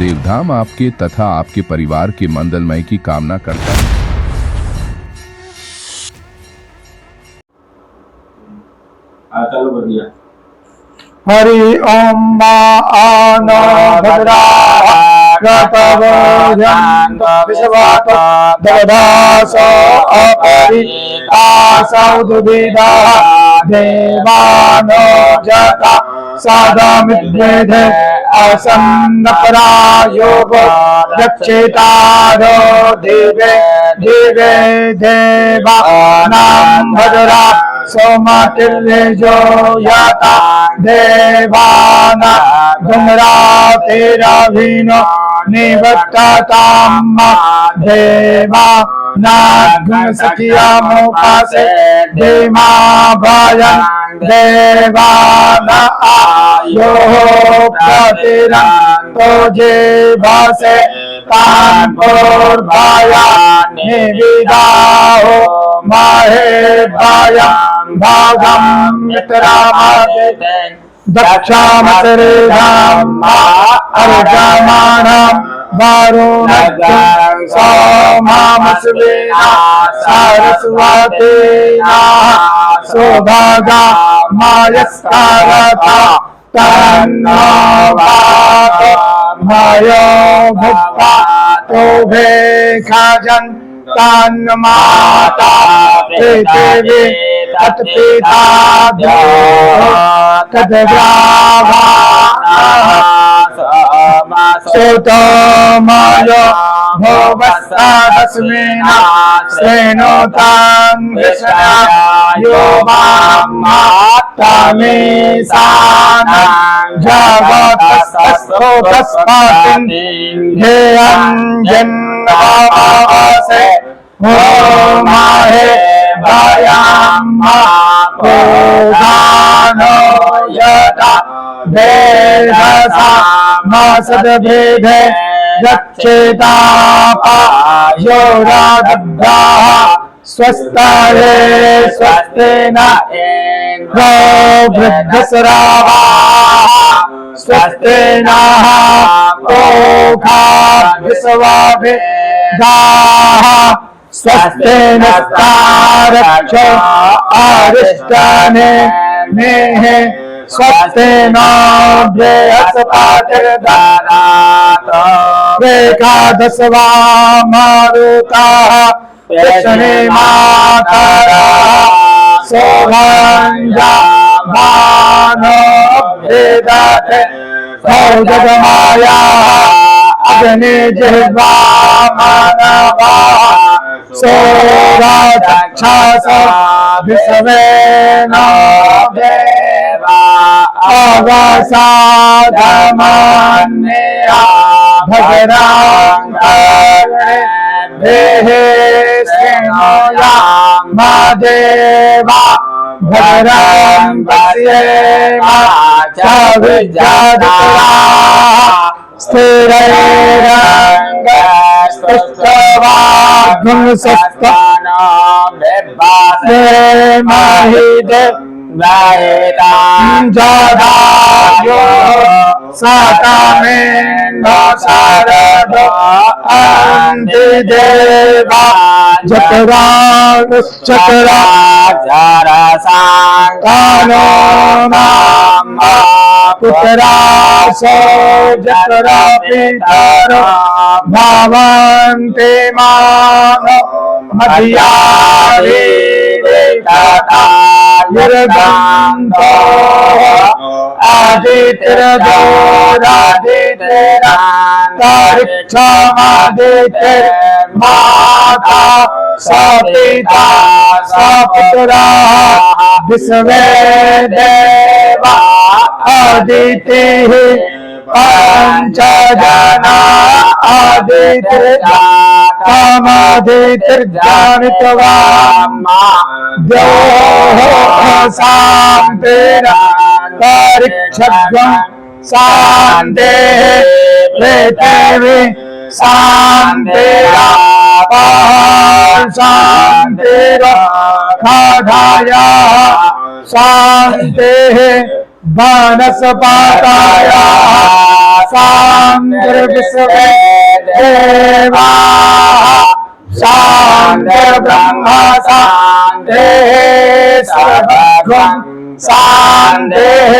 देवधाम आपके तथा आपके परिवार के मंगलमय की कामना करता है। चालू कर दिया। हरि ओम मा आनो भद्रा गतवोजन विश्वात ददास अपरि आसौदुविदा देवानो जता सादमिद्वेधे असन्नपरायोग रक्षितारो दिवे दिवे देवानां भद्रा सोमतिर्यजो यता देवाना धूम्रातिरभिनो निवर्तताम् देवा नाग्नसखियामुपासे धीमा भयन् देवान आयो प्रतिरन्तो जीवसे तान्पूर्भया निविदाहो महे भयम् भागम् मित्रामदिते दक्षामसरेधाम् अर्जमाणम् वरुणज्ञं सोमामस्वेना सरस्वतीना सौभागा मायस्कारता तन्नो वातो भयो भुक्ता तोभे खाजन् तन्माता पृथिवी तत्पिता तद्ग्रावा सोतमायो भवस्तादस्मिना श्रेणोतां विष्णा यो मात्तमेसानं जगतस्तस्फोतस्फातिं ध्येयं जन्मासे माहे भयं मानो यदा भेदसा मासद्भेदे गच्छेतापायो रागद्धाः स्वस्ताये स्वस्तेन इन्द्रो वृद्धस्रावाः स्वस्तेनः पूषा विश्ववेदाः स्वस्तेनस्तारक्षो अरिष्टाने मेः स्वस्तेनो बृहस्पतिर्दधातु एकादशवा मारुताः कृष्णे मातरः शोभञ्जमानो भेदते सौजगमायाः अग्निजिह्वा मानवाः सौरचक्षस विश्वेनो देवा अवसादमान्या भद्राङ्गणे देहे शृणोयाम देवा भद्रां पश्येम च विद्याधराः स्थिरैरङ्गस्तुष्टवाग्निसस्तनो बिभ्वासेमहिदे जादायो सातामेनो शारदो अन्तिदेवा जतरानुश्चतरा जरसाङ्कानो नाम पुत्रासो जतरा पितरो भवन्ति मानो मध्यारे तथा निर्गन्धो आदित्यर्दोरादित्यरान्तरिक्षमादित्यर्माता सपिता सपुत्रः विश्वे देवा अदितिः पञ्चजना अदितिर्जामितवान् द्योः शान्तिरन्तरिक्षं शान्तिः पृथिवी शान्तिरापः शान्तिरखाधायाः शान्तिः वनस्पतयः शान्तिर्ब्रह्म देवाः शान्तिर्ब्रह्म शान्तिः सर्वं शान्तिः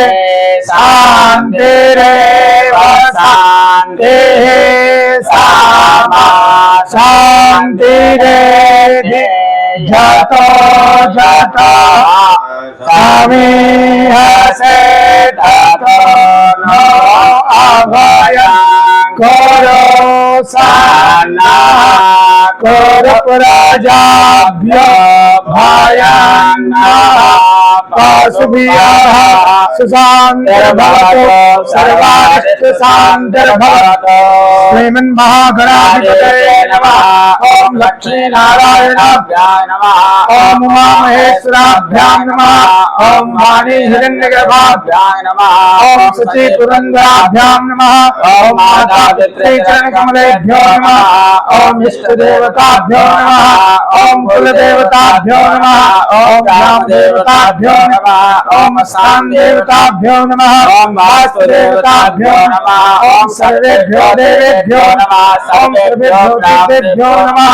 शान्तिरेव शान्तिः सामा शान्तिरेधि जतो जतो समीहसे ततो नो अभयं करो सन्ना करो प्रजाभ्यो भयं पशुभ्यः सुशान्तिर्भवतु सर्वास्तु शान्तिर्भवतु श्रीमन्महागणाधिपतये नमः। ओम लक्ष्मीनारायणाभ्यां नमः। ओम उमामहेश्वराभ्यां नमः। ओम वाणी हिरण्यगर्भाभ्यां नमः। ओम शुचि पुरंदराभ्यां नमः। ओम माता चरणकमलेभ्यो नमः। ओम इष्टदेवताभ्यो नमः। ओम कुलदेवताभ्यो नमः। ओम ग्रामदेवताभ्यो नमः। ओम स्थान देवताभ्यो नमः। ओम वास्तुदेवताभ्यो नमः। ओम सर्वेभ्यो देवेभ्यो नमः। ओम सर्वेभ्यो देवेभ्यो नमः।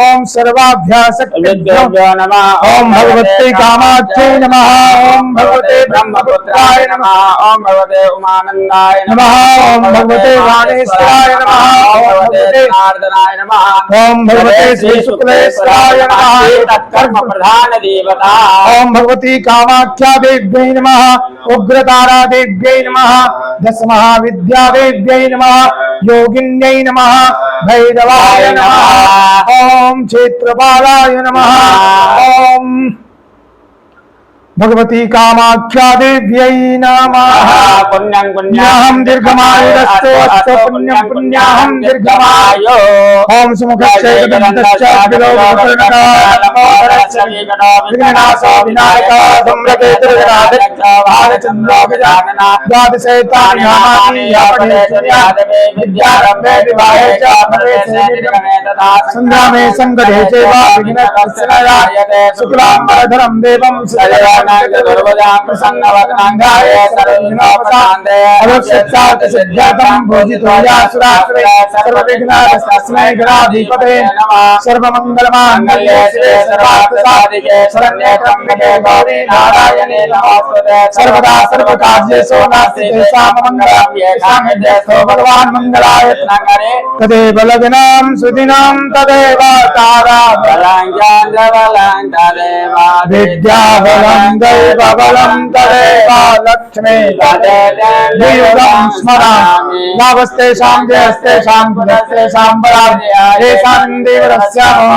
ओम सर्वाभ्यासक्तेभ्यो नमः। ओम भगवते कामाख्यै नमः। ओम भगवते ब्रह्मपुत्राय नमः। ओम भगवते उमानंदाय नमः। ओम भगवते वाणेश्वराय नमः। ओम भगवते नारदनाय नमः। ओम भगवते श्री शुक्लेश्वराय नमः। तत्कर्म प्रधान देवता। ओम भगवती कामाख्या देव्यै नमः। उग्रतारा देव्यै नमः। दश महाविद्या देव्यै नमः। योगिन्यै नमः। भैरवाय नमः। ओम क्षेत्रपालाय नमः। ओम भगवती कामाख्या देव्यै नमः। पुण्यं पुण्याहं दीर्घमायुरस्तु अस्तु पुण्यं पुण्याहं दीर्घमायु। ओम सुमुखश्चैकदन्तश्च विघ्ननाशो विनायकः धूम्रकेतुर्गणाध्यक्ष भालचन्द्रो गजाननः द्वादशैतानि नामानि यापठेत् विद्यारम्भे विवाहे च प्रवेशे संग्रामे संकटे चैव विघ्नकर्तनाय शुक्लाम्बरधरं देवं प्रसन्नवदनाङ्गाय सर्वविघ्नोपशान्ते अवश्यत्सार्थसिद्ध्यर्थं पूजितोयासुरासुरे सर्वविघ्नहस्तस्मै गणाधिपतये नमः। सर्वमङ्गलमाङ्गल्ये शिवे सर्वार्थसाधिके शरण्ये त्र्यम्बके गौरी नारायणे नमोस्तुते। सर्वदा सर्वकार्येषु नास्ति तेषां मङ्गलं येषां हृदयस्थो भगवान् मंगलाय तदेव लग्नं सुदिनं तदेव तारा बलं चन्द्रबलं तदेव विद्या बलं दैव बलं तदेव लक्ष्मी तदेवं स्मरामि। नवस्तेषां जयस्तेषां पुनस्तेषां पराजयायेषां देवरस्यामो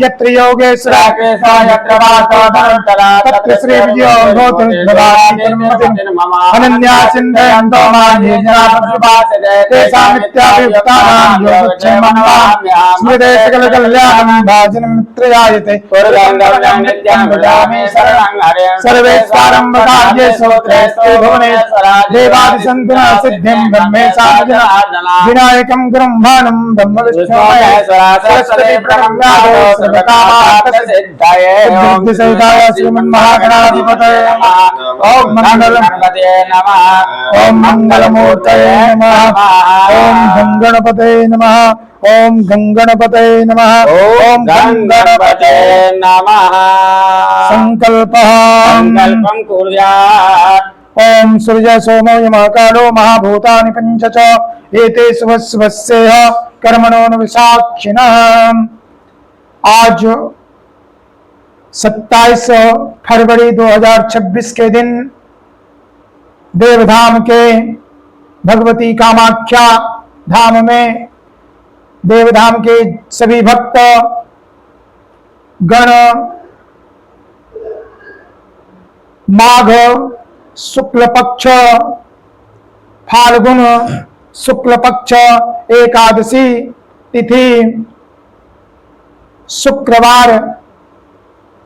यत्र योगेश्वर यत्र वासो धनुर्धरा तत्र श्री विजयो भूतो अनन्या चिन्तयन्तो मां तेषां नित्याभियुक्तानां योगक्षेमं स्मृते सकलकल्याणं भाजनं मित्रयायते सर्वेश्वरं कार्येषु त्रयस्ते भुवनेश्वर देवादिसन्तुना सिद्धिं ब्रह्मेशा विनायकं गुरुं भानं ब्रह्म विष्णु सरस्वती प्रणम्यादो सर्वकामार्थसिद्धये। ओम श्रीमन्महागणाधिपतये ओम मंगलमूर्तये नमः। ओम मंगलमूर्तये नमः। ओम गंगणपतये नमः। ओम गंगणपतये नमः। ओम गंगणपतये नमः। संकल्पं कुर्यात्। ओम सूर्य सोमो यमकालो महाभूतानि पंच च एते स्वस्वस्यः कर्मणोऽनुविसाक्षिणः। आज 27 फरवरी 2026 के दिन देवधाम के भगवती कामाख्या धाम में देवधाम के सभी भक्त गण माघ शुक्ल पक्ष फाल्गुन शुक्ल पक्ष एकादशी तिथि शुक्रवार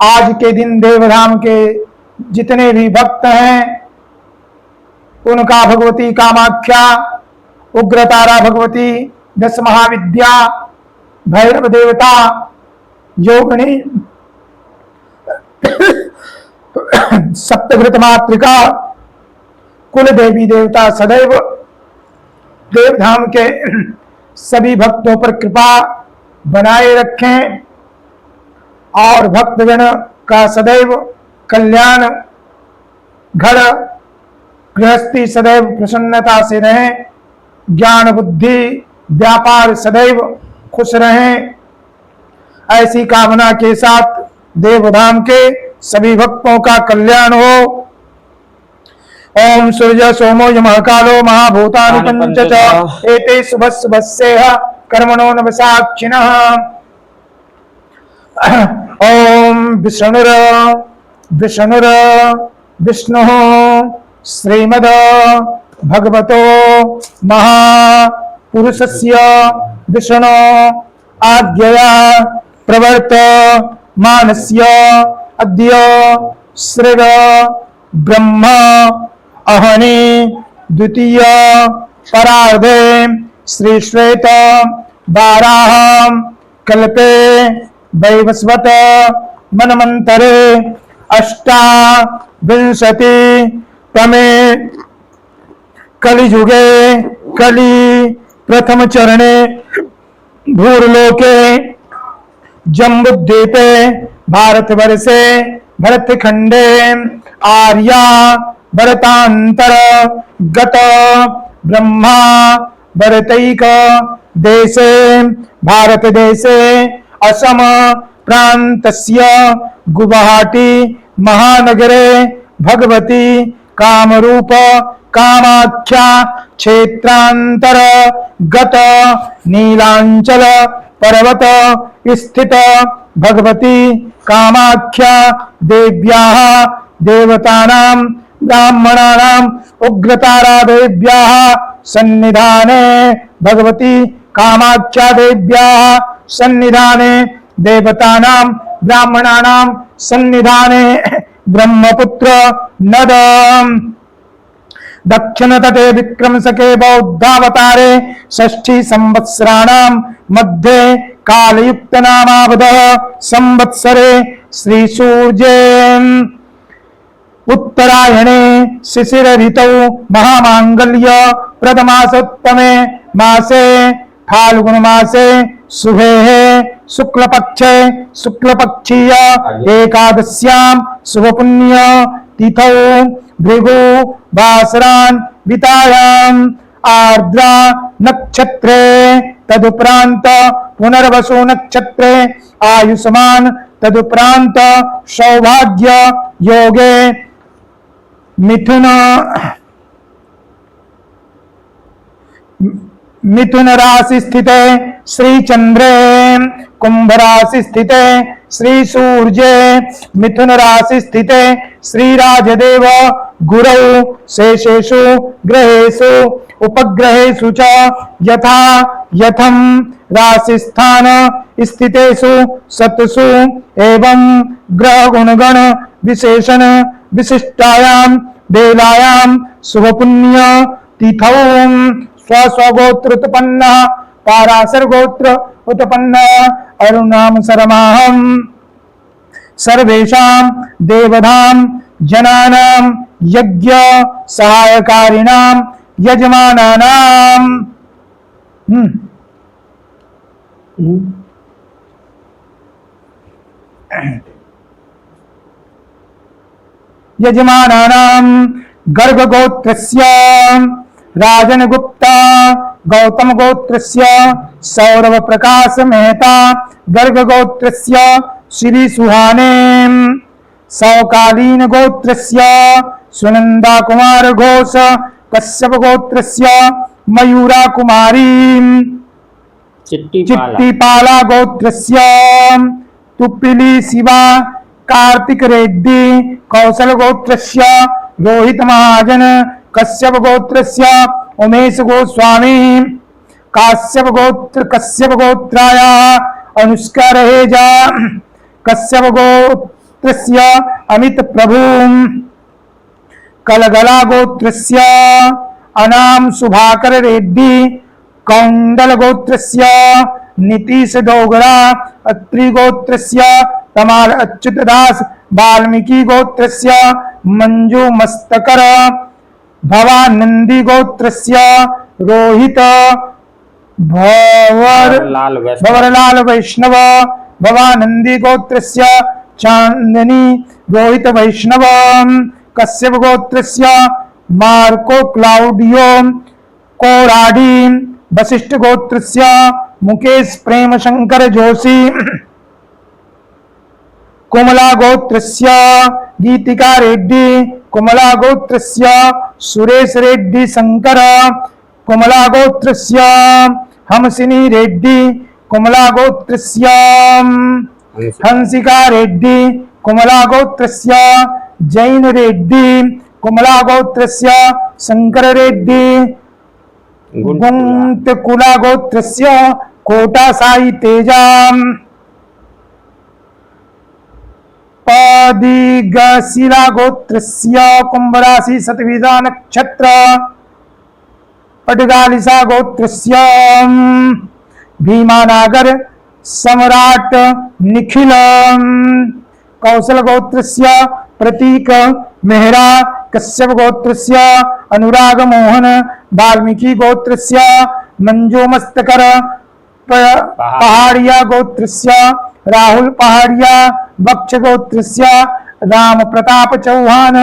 आज के दिन देवधाम के जितने भी भक्त हैं उनका भगवती कामाख्या उग्रतारा भगवती दश महाविद्या भैरव देवता योगिनी सप्तघृत मातृका कुल देवी देवता सदैव देवधाम के सभी भक्तों पर कृपा बनाए रखें और भक्तगण का सदैव कल्याण, घर गृहस्थी सदैव प्रसन्नता से रहें, ज्ञान बुद्धि व्यापार सदैव खुश रहें, ऐसी कामना के साथ देवधाम के सभी भक्तों का कल्याण हो। ओम सूर्य सोमो यमः कालो महाभूतानि पंच च एते शुभस्यः कर्मणो नवसाक्षिणः। ओम विष्णुर विष्णुः श्रीमद् भगवतो महापुरुषस्य विष्णु आज्ञया प्रवर्त मानस्य अद्य श्रीर ब्रह्म अहनि द्वितीय परार्धे श्री श्वेत वाराह कल्पे वैवस्वत मनमंतरे अष्टाविंशति तमे कलिजुगे कलि प्रथम चरणे भूर्लोके जम्बुद्वीपे भारतवर्षे भरतखंडे आर्या भरतांतर गत ब्रह्मा भरतैक देशे भारत देशे असम प्रान्तस्य गुवाहाटी महानगरे भगवती कामरूप कामाख्या क्षेत्रांतर गत नीलांचल पर्वत स्थित भगवती कामाख्या देव्याः देवतानां ब्राह्मणानां उग्रतारा देव्याः सन्निधाने भगवती कामाख्या देव्याः सन्निधाने देवतानां ब्राह्मणानां सन्निधाने ब्रह्मपुत्र नद दक्षिण तटे विक्रमसके बौद्धावतारे षष्ठी संवत्सराणां मध्ये कालयुक्त नामावद संवत्सरे श्री सूर्ये उत्तरायणे शिशिर ऋतौ महामांगल्य प्रथमासोत्तमे मासे फाल्गुन मासे शुभे शुक्लपक्षे शुक्लपक्षीय एकादश्यां शुभपुण्य तिथौ भृगु वासरान् वितायाम् आर्द्रा नक्षत्रे तदुपरांत पुनर्वसु नक्षत्रे आयुष्मान तदुपरांत सौभाग्य योगे मिथुन राशि स्थिते श्री चंद्रे कुंभ राशि स्थिते श्री सूर्ये मिथुन राशि स्थिते श्री राजदेव गुरौ शेषेषु ग्रहेषु उपग्रहेषु च यथा यथं राशिस्थान स्थितेषु सत्सु एवं ग्रह गुणगण विशेषण विशिष्टायां बेलायां शुभपुण्य तिथौ स्वस्वगोत्र उत्पन्न पाराशर गोत्र उत्पन्न अरुणाम शर्माहम सर्वेषां देवधाम जनानां यज्ञ सहायकारिणां यजमानानां यजमानानां गर्ग गोत्रस्य राजन गुप्ता गौतम गोत्रस्य सौरभ प्रकाश मेहता गर्ग गोत्रस्य श्री सुहाने सौकालीन गोत्रस्य सुनंदा कुमार घोष कश्यप गोत्रस्य मयूरा कुमारी चिट्टीपाला गोत्रस्य तुप्पिली शिवा कार्तिक रेड्डी कौशल गोत्रस्य रोहित महाजन कश्यप गोत्रस्य उमेश गोस्वामी कश्यप गोत्राय अनुष्का रहेजा कश्यप गोत्रस्य अमित प्रभु कलगला गोत्रस्य अनाम सुभाकर रेड्डी कौंडल गोत्रस्य नीतीश डोगरा अत्रि गोत्रस्य तमाल अच्युत दास वाल्मीकि गोत्रस्य मंजू मस्तकर भवानंदी गोत्रस्य रोहित भवरलाल वैष्णव भवानंदी गोत्रस्य चांदनी रोहित वैष्णव कश्यप गोत्रस्य मार्को क्लाउडियो कोराडी वशिष्ठ गोत्रस्य मुकेश प्रेम शंकर जोशी कोमला गोत्रस्य गीतिका रेड्डी कोमला गोत्रस्य सुरेश रेड्डी शंकर कोमला गोत्रस्य हमसिनी रेड्डी कोमला गोत्रस्य हंसिका रेड्डी कोमला गोत्रस्य जैन रेड्डी कोमला गोत्रस्य शंकर रेड्डी गुंतकुला गोत्रस्य कोटा साई तेजा पदिगशिला गोत्रस्य कुंभ राशि सतविधा नक्षत्र पटगालिसा गोत्रस्य भीमानागर सम्राट निखिल कौशल गोत्रस्य प्रतीक मेहरा कश्यप गोत्रस्य अनुराग मोहन वाल्मीकि गोत्रस्य मंजू मस्तकर पहाड़िया गोत्रस्य राहुल पहाड़िया बक्ष गोत्रस्य राम प्रताप चौहान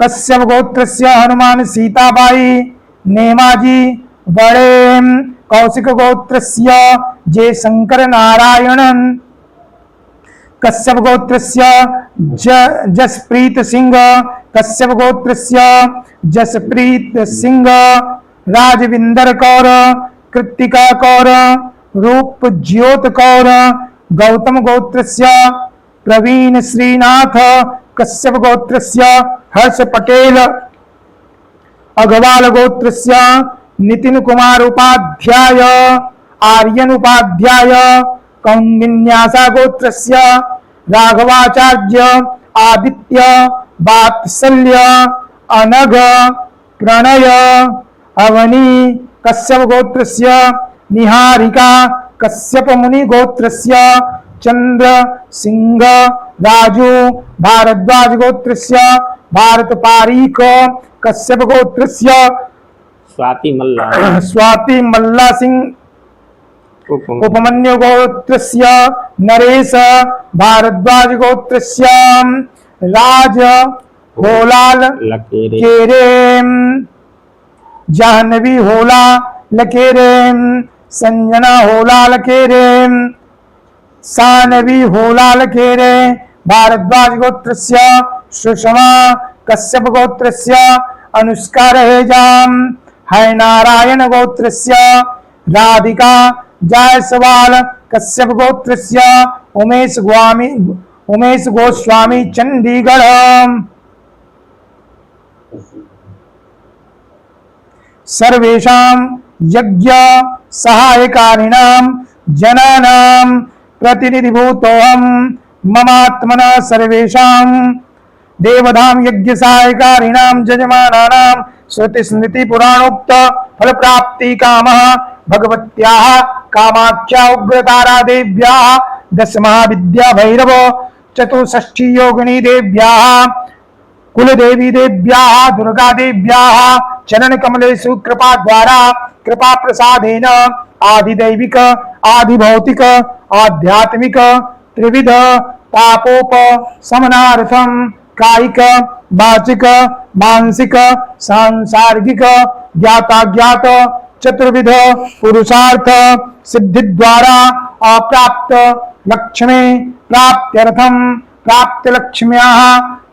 कश्यप गोत्रस्य हनुमान सीताबाई नेमाजी बड़े कौशिक गोत्रस्य जयशंकर नारायण कश्यप गोत्रस्य जसप्रीत सिंह कश्यप गोत्रस्य जसप्रीत सिंह राजविंदर कौर कृतिका कौर रूप ज्योत कौर गौतम गोत्रस्य प्रवीण श्रीनाथ कश्यप गोत्रस्य हर्ष पटेल अग्रवाल गोत्रस्य नितिन कुमार उपाध्याय आर्यन उपाध्याय कौंडिन्यासा गोत्रस्य राघवाचार्य आदित्य वात्सल्य अनघ प्रणय अवनी कश्यप गोत्रस्य निहारिका कश्यप मुनि गोत्रस्य चंद्र सिंह राजू भारद्वाज गोत्रस्य भारत पारीक कश्यप गोत्रस्य स्वाति मल्ला सिंह उपमन्यु गोत्रस्य नरेश भारद्वाज गोत्रस्य राज होलाल लकेरे जाह्नवी होला लकेरे संजना होला लकेरे सानवी होला लकेरे भारद्वाज गोत्रस्य सुषमा कश्यप गोत्रस्य अनुष्का रहेजाम है नारायण गोत्रस्य राधिका जायसवाल कश्यप गोत्रस्य उमेश गोस्वामी चंडीगढ़ सर्वेषां यज्ञ सहायकारिणां जनानां प्रतिनिधिभूतोऽहं ममात्मना सर्वेषां देवधाम यज्ञ सहायकारिणां जजमानानां श्रुति स्मृति पुराणोक्त फल प्राप्ति कामः भगवत्याः कामाख्या उग्रतारा देव्याः दश महाविद्या भैरव चतुष्षष्ठी योगिनी देव्याः कुलदेवी देव्याः दुर्गा देव्याः चरण कमलेषु कृपा द्वारा कृपा प्रसादेन आदिदैविक आदिभौतिक आध्यात्मिक त्रिविध तापोप समनार्थम कायिक वाचिक मानसिक सांसारिक ज्ञाताज्ञात चतुर्विध पुरुषार्थ सिद्धि द्वारा अप्राप्त लक्ष्मी प्राप्त्यर्थम प्राप्त लक्ष्म्याः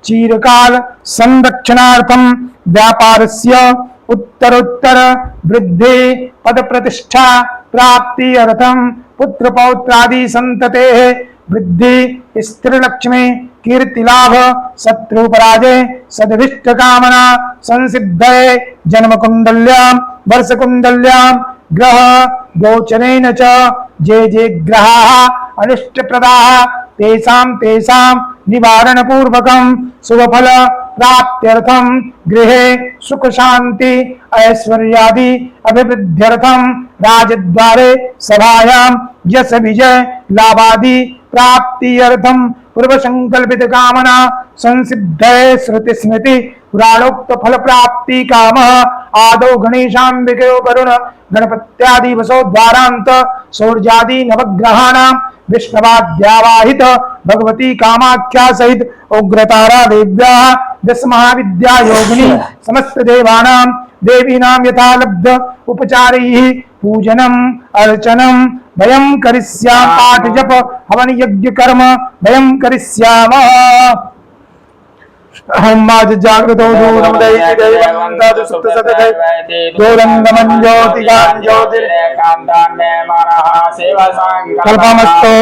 चीरकाल संरक्षणार्थम व्यापारस्य उत्तरोत्तर वृद्धि पद प्रतिष्ठा प्राप्ति अर्थम पुत्र पौत्रादि संततेः वृद्धि स्थिर लक्ष्मी कीर्ति लाभ शत्रु पराजय सदभिष्ट कामना संसिद्धये जन्म कुंडल्यां वर्ष कुंडल्यां ग्रह गोचरेण च जे ग्रहाः अनिष्ट प्रदाः तेषां निवारण पूर्वकं शुभफल प्राप्त्यर्थं गृहे सुख शांति ऐश्वर्यादि अभिवृद्ध्यर्थं राजद्वारे सभायां यश विजय लाभादि प्राप्ति अर्थम पूर्व संकल्पित कामना संसिद्धये श्रुति स्मृति पुराणोक्त फल प्राप्ति काम आदौ गणेशांबिके वरुण गणपत्यादि वसो द्वारांत सौर्यादि नवग्रहाणां विष्णवाद्यावाहित भगवती कामाख्या सहित उग्रतारा देव्याः दश महाविद्या योगिनी समस्त देवानां देवीनां यथा लब्ध उपचारैः पूजनम् अर्चनम् वयं करिष्यामः। पाठ जप हवन यज्ञ कर्म वयं करिष्यामः। हम्माज जागृतो दूरं दैवं तद सुप्त सतते दूरंगमं ज्योतिगां ज्योतिर्कल्पमस्तो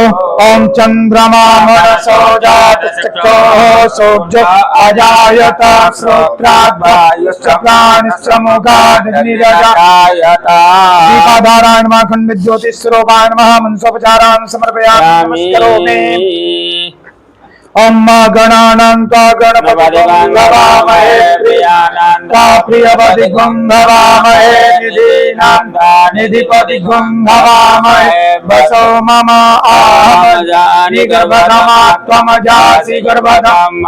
ओम चंद्रमा मनसो जातश्चक्षुः सौर्य अजायत श्रोत्राद्वायुश्च प्राणश्च मुखादग्निरजायत दीपाधारायण नमः खंड ज्योतिस्वरूपाय नमः मनसोपचारान् समर्पयामि नमस्करोमि। ओम गणानां गणपति गवामहे प्रियपति गवामहे निधिपति गवामहे वसो मम आहमजानि गर्भधमात्मजासि गर्भधम्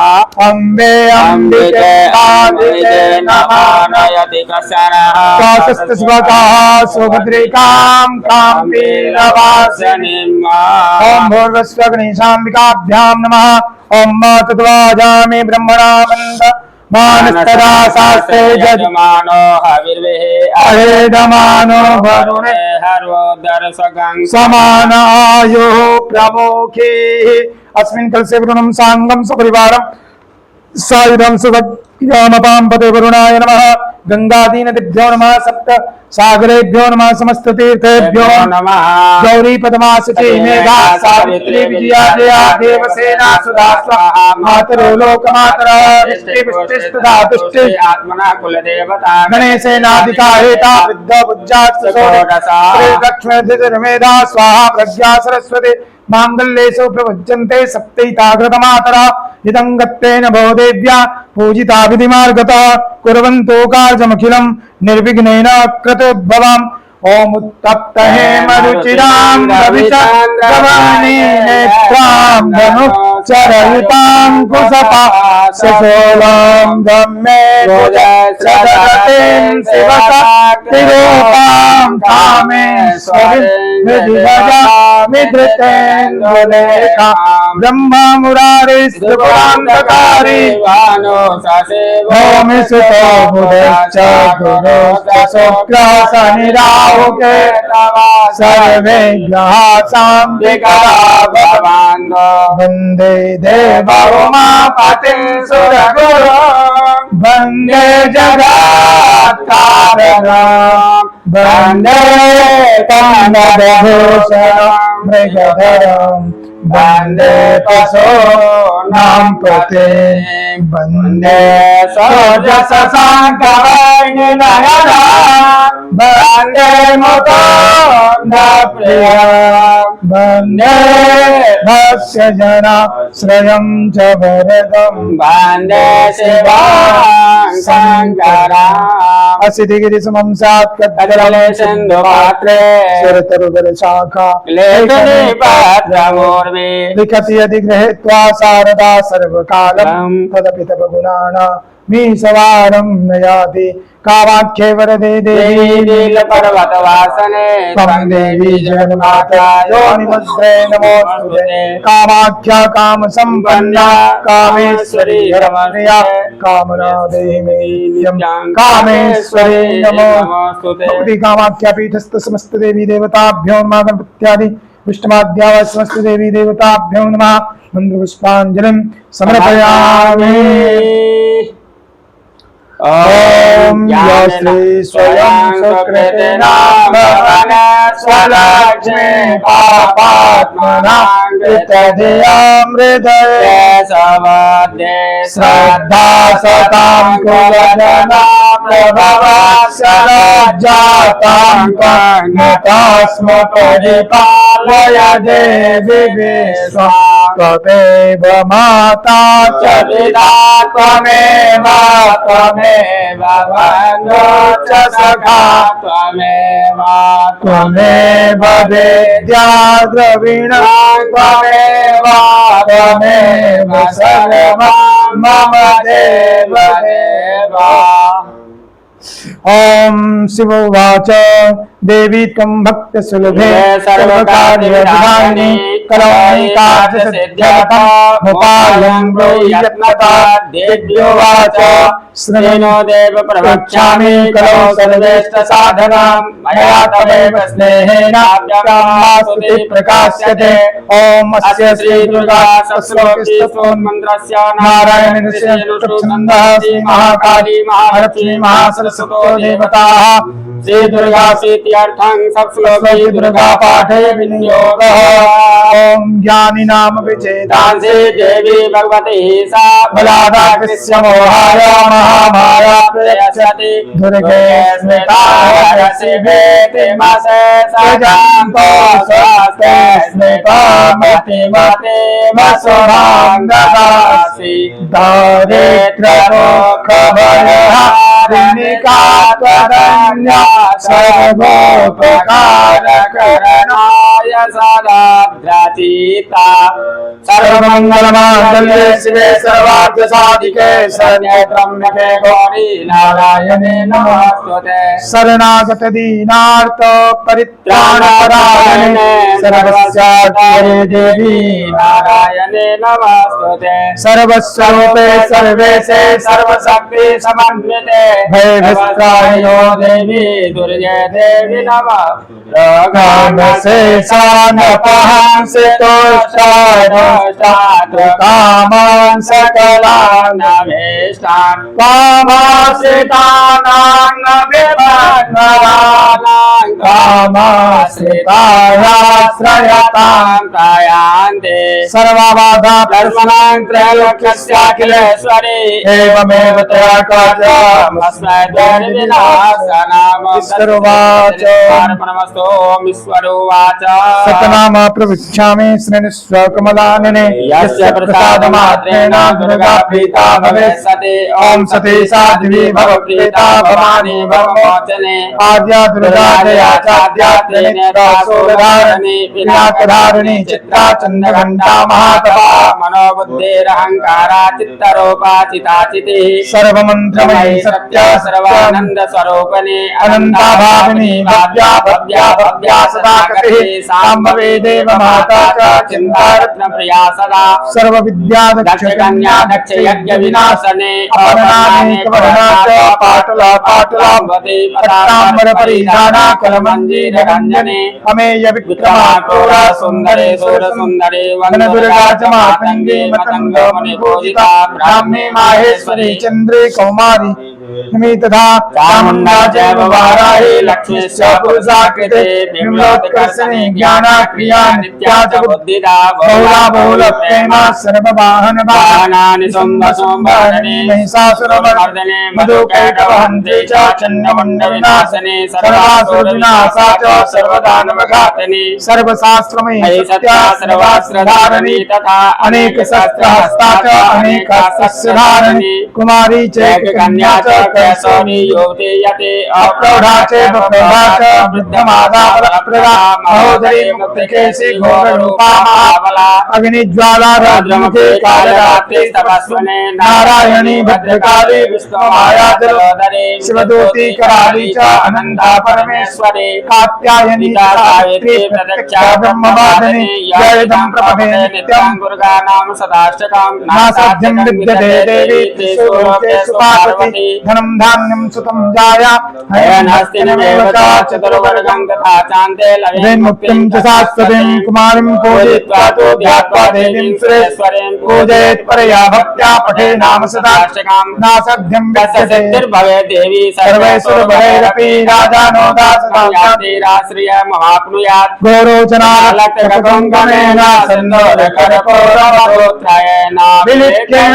अम्बे अम्बिके आदिते नमानयति कशरः काशस्तस्वकाः सुभद्रिकां काम्पीरवासिनीम् ओम भूर्भुवस्व गणेशाम्बिकाभ्यां नमः। ओम तद्वाजामि ब्रह्मणा वन्द मानस्तरा शास्त्रे यजमानो हविर्विः अहेदमानो वरुणे हर्वोदर्शकं समानायुः प्रमुखे अस्मिन् कलशे वरुणं साङ्गं सपरिवारं सायुधं सुभद्रामपां पते वरुणाय नमः। गंगादीनदिभ्यो नमः सप्त सागरेभ्यो नमः समस्त तीर्थेभ्यो नमः। गौरी पद्मासती मेधा सावित्री विजया जया देवसेना सुधा स्वाहा मातरो लोकमातरः दृष्टि पुष्टिस्तथा तुष्टि आत्मना कुलदेवता गणेशेनाधिका हेता वृद्ध बुज्जात् षोडशा लक्ष्मी धृतिर्मेधा स्वाहा प्रज्ञा सरस्वती मांगल्येषु प्रवज्यन्ते सप्तैताग्रतमातरः इदं गत्तेन भो देव्या पूजिता विधिमार्गतः कुर्वन्तो कार्यमखिलं निर्विघ्नेन क्रतोद्भवम्। ओम उत्तप्त हेमरुचिरां रविचन्द्रवाणी नेत्रां धनुचरयुतां कुशपाशशोलां धम्मे सदतीं शिवशक्तिरूपां कामेश्वरीं भजामि धृतेन्द्रलेखां ब्रह्ममुरारिस्त्रिपुरान्तकारी भौमि सुतो बुधश्च गुरोश्च शुक्रः शनिराहुके सर्वे ग्रहा साम्बिका भगवान् वन्दे देवोमापतिं सुरगुरो वन्दे जगत्कारणं वन्दे कन्दभूषणं मृगधरं वन्दे पशूनां पते वन्दे सौजसशाङ्कवर्णिनयना वन्दे मुकुन्दप्रियं वन्दे भक्ष्यजनाश्रयं च वरदं वन्दे शिवां शङ्करम्। असिधिगिरिसमं स्यात् कद्दले सिन्धुपात्रे सुरतरुगलशाखा लेखनी पात्रमूर्वे लिखति यदि गृहीत्वा शारदा सर्वकालं तदपि तव गुणानां मीशवारं न याति कामाख्ये वरदे देवी नीलपर्वतवासने त्वं देवी जगन्माता योनिमुद्रे नमोस्तुते कामाख्या कामसम्पन्ना कामेश्वरी धर्मप्रिया कामना देहि मे नित्यं कामेश्वरी नमोस्तुते। भगवती कामाख्या पीठस्थ समस्त देवी देवताभ्यो नमः गणपत्यादि विष्णुवाद्या समस्त देवी देवताभ्यो नमः मन्त्रपुष्पाञ्जलिं समर्पयामि। ओम या श्री स्वयं सुकृतिनां स्वलक्ष्मी पापात्मनां कृतधियां हृदये सवदे श्रद्धा सतां कुलजना जातास्म परिपालय देवी विश्वा त्वमेव माता च पिता त्वमेव बन्धो च सखा त्वमेव वेद्या द्रविणा त्वमेव सर्वं मम देव देवा। ओम शिवोवाच देवी त्वं भक्त सुलभे सर्वकार्यविधायिनी करोमि कार्यसिद्ध्यर्थम् उपायं ब्रूयात्मता देव्योवाच श्रेणो देव प्रवक्ष्यामि करो सर्वेष्ट साधनां मया तमेव स्नेहेनाप्यकामास्तुति प्रकाश्यते। ओम अस्य श्री दुर्गा सहस्रश्लोकमन्त्रस्य नारायणस्य छन्दः श्री महाकाली महालक्ष्मी महासरस्वती देवताः श्री दुर्गा प्रीत्यर्थं सप्तश्लोकी दुर्गा पाठे विनियोगः। ओम ज्ञानी नाम विचेतांसि देवी भगवती सा बलादाकृष्य मोहाय महामाया प्रयच्छति दुर्गे स्मृताय शिवेति मासे सजान्तो स्वस्ते स्मृतामति मते मसुभाङ्गदासि दारिद्र्यदुःखभयहारिणिका त्वदन्या सर्वोपकारकरणाय सदाद्रचिता सर्वमङ्गलमाङ्गल्ये शिवे सर्वार्थसाधिके शरण्ये त्र्यम्बके गौरी नारायणे नमोस्तुते। शरणागत दीनार्थ परित्राणपरायणे सर्वस्यार्थे देवी नारायणे नमोस्तुते। सर्वस्वरूपे सर्वेशे सर्वशक्ति समन्विते भयवित्राणयो देवी दुर्गे देवी नमः। कामान् सकलान् अभीष्टान् कामाश्रितायाश्रयतां प्रयान्ते सर्वबाधा प्लवनां त्रैलोक्यस्याखिलेश्वरी एवमेव तया कार्यमस्मै ईश्वरोवाच ईश्वरोवाच सतनाम प्रविच्छामि श्रेणुस्व कमलानने यस्य प्रसादमात्रेण दुर्गा प्रीता भवेत् सति। ओम सती साध्वी भव प्रीता भवानी भव मोचने आद्या दुर्गा जया चाद्या त्रिनेत्रा शूलधारिणी पिनाकधारिणी चित्रा चन्द्रघण्टा महातपा मनोबुद्धिरहंकारा चित्तरूपा चिताचितिः सर्वमन्त्रमयी सत्या सर्वानंद स्वरूपिणी अनंता भाविनी भव्या भव्या भव्या सदा कतिः सांभवी देव माता च चिन्तारत्न प्रिया सदा सर्व विद्या दक्ष कन्या दक्ष यज्ञ विनाशने अपरनानेक वर्णा च पाटला पाटलांबते पट्टाम्बर परिधाना कलमंजीर रंजने अमेय विक्रमा क्रूरा सुंदरे सुर सुंदरे वदन दुर्गा च मातंगी मतंग मुनि पूजिता ब्राह्मी माहेश्वरी चंद्रे कौमारी तथा चामुंडा जैव वाराही लक्ष्मी च पुरुषाकृते विमलोत्कर्षणी ज्ञाना क्रिया नित्या च बुद्धिदा बहुला बहुल प्रेमा सर्ववाहन वाहनानि सोम्भसोम्भरणे महिषासुरमर्दने मधुकैटवहन्ते च चण्डमुण्ड विनाशने सर्वासुर विनाशा च सर्वदानवघातने सर्वशास्त्रमयी सत्या सर्वास्त्रधारिणी तथा अनेक शस्त्रहस्ता च अनेकास्त्रधारिणी कुमारी च कन्या च कैसोनी युवती यते अप्रौढा च प्रौढा च वृद्धमाता प्रदा महोदरी मुक्तिकेशी घोररूपा महाबला अग्निज्वाला रुद्रमुखी कालरात्रि तपस्विनी नारायणी भद्रकाली विष्णुमाया जलोदरी शिवदूती कराली च अनंता परमेश्वरी कात्यायनी सावित्री प्रत्यक्षा ब्रह्मवादिनी जयदं प्रभवे नित्यं दुर्गा नाम सदाष्टकं नासाध्यं विद्यते देवी त्रिशूलोकेषु पार्वती धनं धान्यं सुतं जाया हयनहस्तिनमेव च चतुर्वर्गं तथा चान्ते लवेन् मुक्तिं च शाश्वतीं कुमारीं पूजयित्वा तु ध्यात्वा देवीं सुरेश्वरीं पूजयेत् परया भक्त्या पठे नाम सदाष्टकं नासाध्यं सिद्धिर्भवेत् देवी सर्वैश्वर्यैरपि राजानो दासनायातिराश्रिय महाप्नुयात् गौरोचनालक्तकुङ्कुमेन सिन्दूरकर्पूरमहोत्रयेन विलिख्येन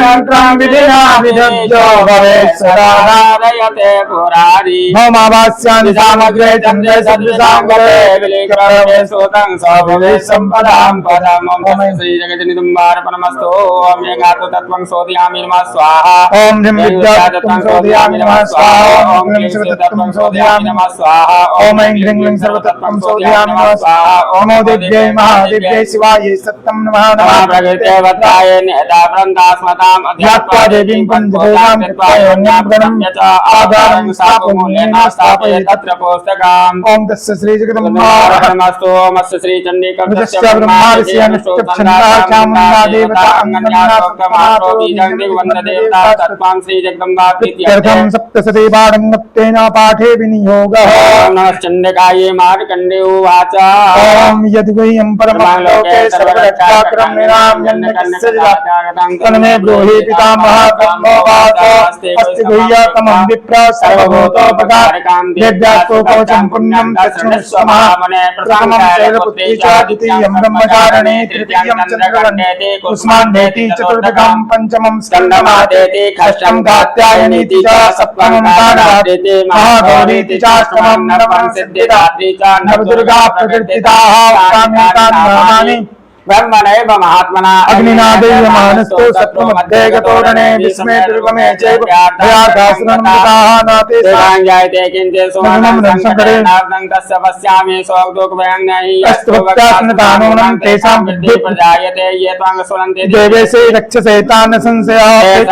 विधिना विदुज्यो भवेत् सदा आराधयते पुरारी भौमावास्यानि सामग्रे चन्द्रे सद्विसाङ्गते विलिक्रमे सुतं सभवे सम्पदां पदम् ॐ श्री जगज्जनितुम्बार्पणमस्तु ॐ यज्ञातो तत्त्वं शोधयामि नमः स्वाहा ॐ ह्रीं विद्यातत्त्वं शोधयामि नमः स्वाहा ॐ क्लीं शिवतत्त्वं शोधयामि नमः स्वाहा ॐ ऐं ह्रीं क्लीं सर्वतत्त्वं शोधयामि नमः स्वाहा ॐ दिव्यै महादिव्यै शिवायै सत्यं नमः नमः प्रकृते वत्राय नेता वृन्दास्मताम् ध्यात्वा देवीं पञ्चभूतां कृत्वायोन्यां गणं आधारं स्थापमूलेन स्थापये तत्र पुस्तकाम् ॐ तस्य श्रीजगदम्बार्पणमस्तु मस्य श्री विदुष्ट ब्रह्मार्षि अनुष्ठुप्छन्दा चामुण्डा देवता अंगन्यासोक्तमातो बीजं दिग्वन्ददेवता तत्त्वां श्री जगदम्बाप्रीत्यर्थं सप्तशती पाठं पाठे विनियोगः ॐ नमः चण्डिकायै मार्कण्डे उवाच ॐ यद्वयं परमं लोके सर्वरक्षाकरं निराम्यन्नकस्य तन्मे ब्रूहि पितामहः ब्रह्मो वाच अस्ति गुह्यतमं विप्र सर्वभूतोपकारकं देव्यास्तो कवचं पुण्यं दक्षिणस्वमः प्रथमं शैलपुत्री च द्वितीयं ब्रह्मचारिणी तृतीयं चन्द्रवन्देति कुष्माण्डेति चतुर्थकं पंचमं स्कन्दमादेति षष्ठं कात्यायनीति च सप्तमं कालरात्रिति महागौरीति च अष्टमं नवमं सिद्धिदात्री च नवदुर्गा प्रकृतिताः नामानि ब्रह्मणैव महात्मना अग्निनादेयमानस्तु सत्त्वमध्ये गतोरणे विस्मे दुर्गमे चैव भयादासुरन्विताः नाते जायते किञ्चित् सुमनं संकटे नावदं तस्य पश्यामि शोकदुःखभयं नहि अस्तु भक्तात्मतानूनं तेषां बुद्धि प्रजायते ये त्वां सुरन्ति देवेशे रक्षसेतान् संशयः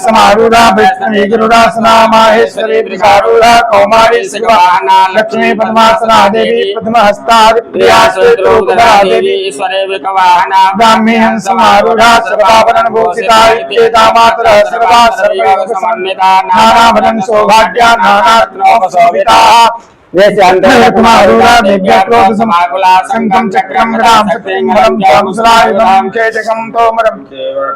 समारूढा वैष्णवी गरुडासना माहेश्वरी वृषारूढा कौमारी शिवाना लक्ष्मी पद्मासना देवी पद्महस्ता प्रिया श्वेतरूपधरा देवी ईश्वरे विकवाहना ब्राह्मी हंसमारूढा सर्वाभरण भूषिता इत्येता मातरः सर्वा सर्वैव समन्विता नानाभरण सौभाग्या नानारत्नोपशोभिताः वेश्यान्तरकुमारूढा दिव्या क्रोध समाकुला शङ्खं चक्रं गदां शक्तिं हरं चामुसलायुधं केचकं तोमरं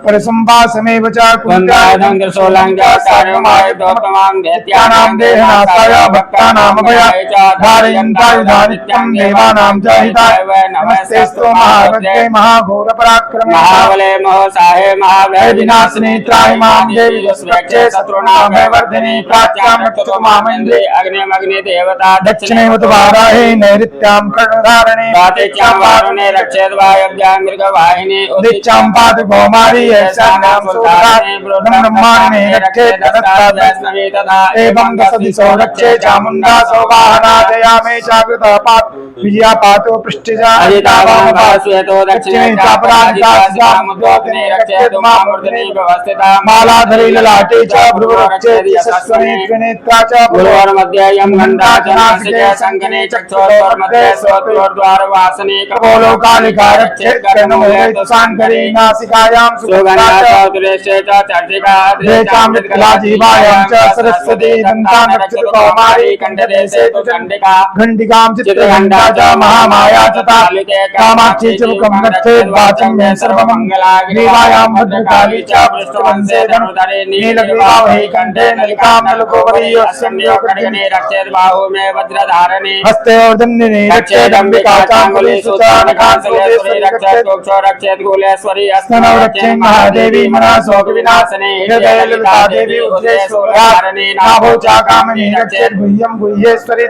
परिसम्भासमेव च कुन्त्यायुधं त्रिशूलङ्कासारमायुधोत्तमां दैत्यानां देहनाशाय भक्तानामभयाय च धारयन्तायुधानि नित्यं देवानां च हिताय नमस्तेऽस्तु महाभद्रे महाघोरपराक्रमे महाबले महोत्साहे महाभयविनाशिनी त्राहि मां देवी दुष्प्रक्षे शत्रूणां भयवर्धिनी प्राच्यां रक्षतु मामेन्द्रे अग्निमग्नि देवता दक्षिणे उद्वाराहे नैऋत्यां कर्णधारणे प्रातेच्यां वारुणे रक्षेत् वायव्यां मृगवाहिनी उदिच्यां पातु कौमारी ऐशान्यां सुधारणे ब्रह्माण्डे रक्षेत् वैष्णवी तथा एवं दशदिशो रक्षे चामुण्डा सौवाहना दयामे जागृतः पातु विजया पातु पृष्ठजा श्वेतो दक्षिणे चापराजितामुद्योतने रक्षेत् मामूर्धनि व्यवस्थिता मालाधरी ललाटे च भ्रुव रक्षेत् यशस्वने त्रिनेत्रा च भ्रुवोर्मध्ययं गन्धा च नासिके संगने चक्षुर्मध्ये श्रोत्रोर्द्वार वासने कपोलोकालिका रक्षेत् कर्णमूले तुषाङ्करी नासिकायां सुगन्धाचौतुरेशे च चर्चिका अद्रेचामृतकला जीवायां च सरस्वती दन्तां रक्षतु कौमारी कण्ठदेशे तु चण्डिका घण्टिकां चित्रघण्टा च महामाया च तालिके कामाक्षी च मुखं रक्षेत् वाचं मे सर्वमङ्गला ग्रीवायां भद्रकाली च पृष्ठवंशे धनुधरे नीलग्रीवावहि कण्ठे नलिकां नलकोपरीयस्यम्यो खड्गने रक्षेत् बाहु मे वज्रधारणे हस्ते और्धन्यने रक्षेत् अम्बिका चाङ्गुलीषु च नखांसुलेश्वरी रक्षेत् कुक्षो रक्षेत् कुलेश्वरी स्तनौ रक्षेत् महादेवी मनःशोकविनाशने हृदये ललिता देवी उदयेश्वरधारणे नाभो च कामिनी रक्षेत् गुह्यं गुह्येश्वरी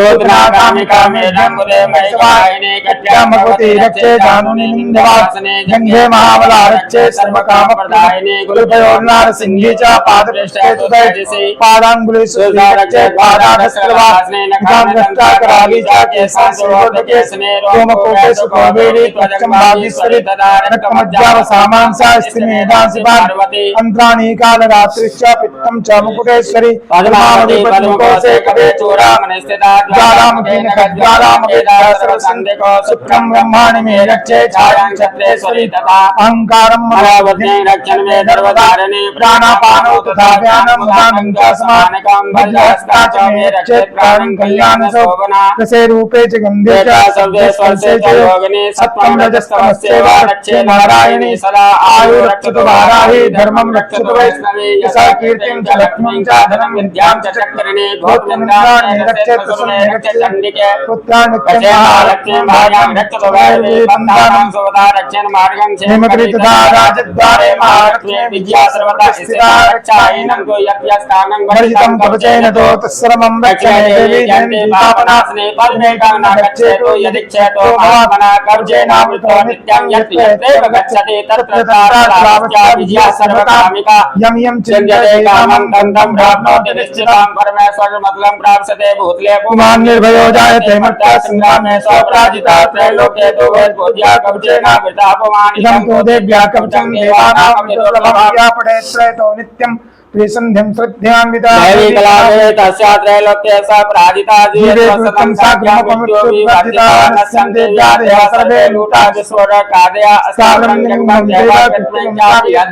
ओदनाकामिका मेढङ्गुले महिवाहिनी कट्यां भगवती रक्षेत् जानुनी निवासने जङ्घे महाबला रक्षेत् सर्वकामप्रदायिनी गुरुभयोर्नारसिंही च पादपृष्ठे तुदयजसि पादाङ्गुलीषु रक्षेत् पादाघस्त्रवासने नखाग्रष्टाकराली च केशांशोर्धकेशने रोमकोपेषु कौबेरी त्वजगम्बाधीश्वरी तदा रक्तमज्जावसामांसा स्त्रीमेधांसि पार्वती अन्त्राणि कालरात्रिश्च पित्तं च मुकुटेश्वरी पद्मावती पद्मकोशे कवे चूडामणि स्थिता ज्वालामुखी नखज्वालामुखी सर्वसन्धिको सुप्रं ब्रह्माणि मे रक्षे छायां क्षत्रेश्वरी तथा अहङ्कारं महावज्ञे रक्षन् मे सर्वधारिणी प्राणापानौ तथा ज्ञानं दानं च समानकं भजहस्ता च मे रक्षेत् प्राणं कल्याणशोभना रसे रूपे च गन्धे च शब्दे स्पर्शे च योगिनी सत्त्वं रजस्तमस्यैव रक्षे नारायणी सदा आयु रक्षतु वाराही धर्मं रक्षतु वैष्णवी यशः कीर्तिं च लक्ष्मीं च धनं विद्यां च चक्रिणी गोत्रमिन्द्राणि रक्षेत् मे रक्ष चंडिके पुत्रान् रक्षे महालक्ष्मी भार्यां रक्षतु वैरवे बन्धानां सुवदा रक्षेन मार्गं हेमकरी तथा राजद्वारे महालक्ष्मी विद्या सर्वदा स्थिता रक्षाहीनं तो यज्ञस्थानं वर्जितं कवचेन तो तत्सर्वं रक्षणे देवी जयन्ती पावनासने पद्मेकां न गच्छेतो यदिच्छेतो महात्मना कवचेनावृतो नित्यं यत् यत्रेव गच्छति तत्र तत्र विद्या सर्वकामिका यं यं चिन्त्यते कामं तं प्राप्नोति निश्चितं परमेश्वरमतलं प्राप्स्यते भूतले पुमान् निर्भयो जायते मत्ता संग्रामे स्वपराजिता त्रैलोक्ये तु वेदपूज्या कवचेनावृता इदं तो देव्या कवचं देवानां पठेत् त्रयतो नित्यं त्रिसन्ध्यं श्रद्धान्विता देवी कलादे तस्या त्रैलोक्ये सा पराजिता जीवे कृतं साग्रमपमृत्युविवर्जिता नश्यन्ते जातया सर्वे लूटा स्वर्गादया साग्रं जङ्गमं